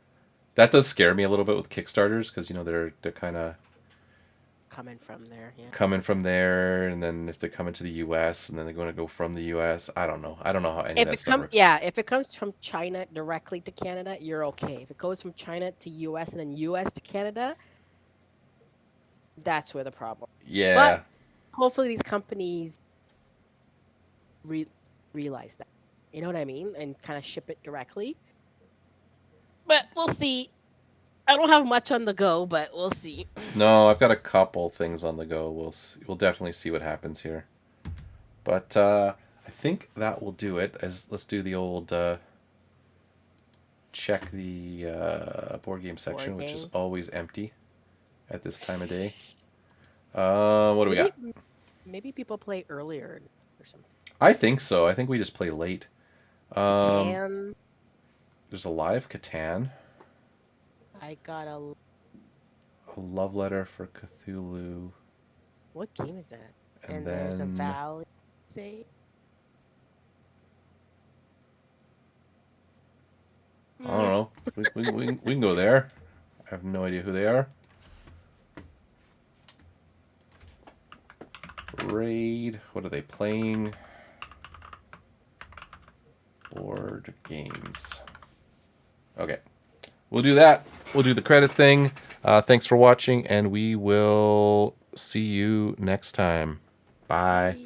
That does scare me a little bit with Kickstarters because they're kind of Coming from there, yeah. coming from there, and then if they're coming to the U.S. and then they're going to go from the U.S. I don't know. I don't know how any of If that it stuff come, works. yeah, if it comes from China directly to Canada, you're okay. If it goes from China to US and then US to Canada, that's where the problem is. But Yeah. hopefully these companies re- realize that. You know what I mean? And kind of ship it directly. But we'll see. I don't have much on the go, but we'll see. No, I've got a couple things on the go. We'll definitely see what happens here. But I think that will do it. As let's do the old check the board game Board section, which is game. always empty at this time of day. What do we Maybe got? maybe people play earlier or something. I think so. I think we just play late. Um, Catan. there's a live Catan, I got a. a love letter for Cthulhu, What game is that? and And there's a then Valley. Say. I don't know. We can go there. I have no idea who they are. Raid. What are they playing? Board games. Okay. We'll do that. We'll do the credit thing. Thanks for watching, and we will see you next time. Bye. Bye.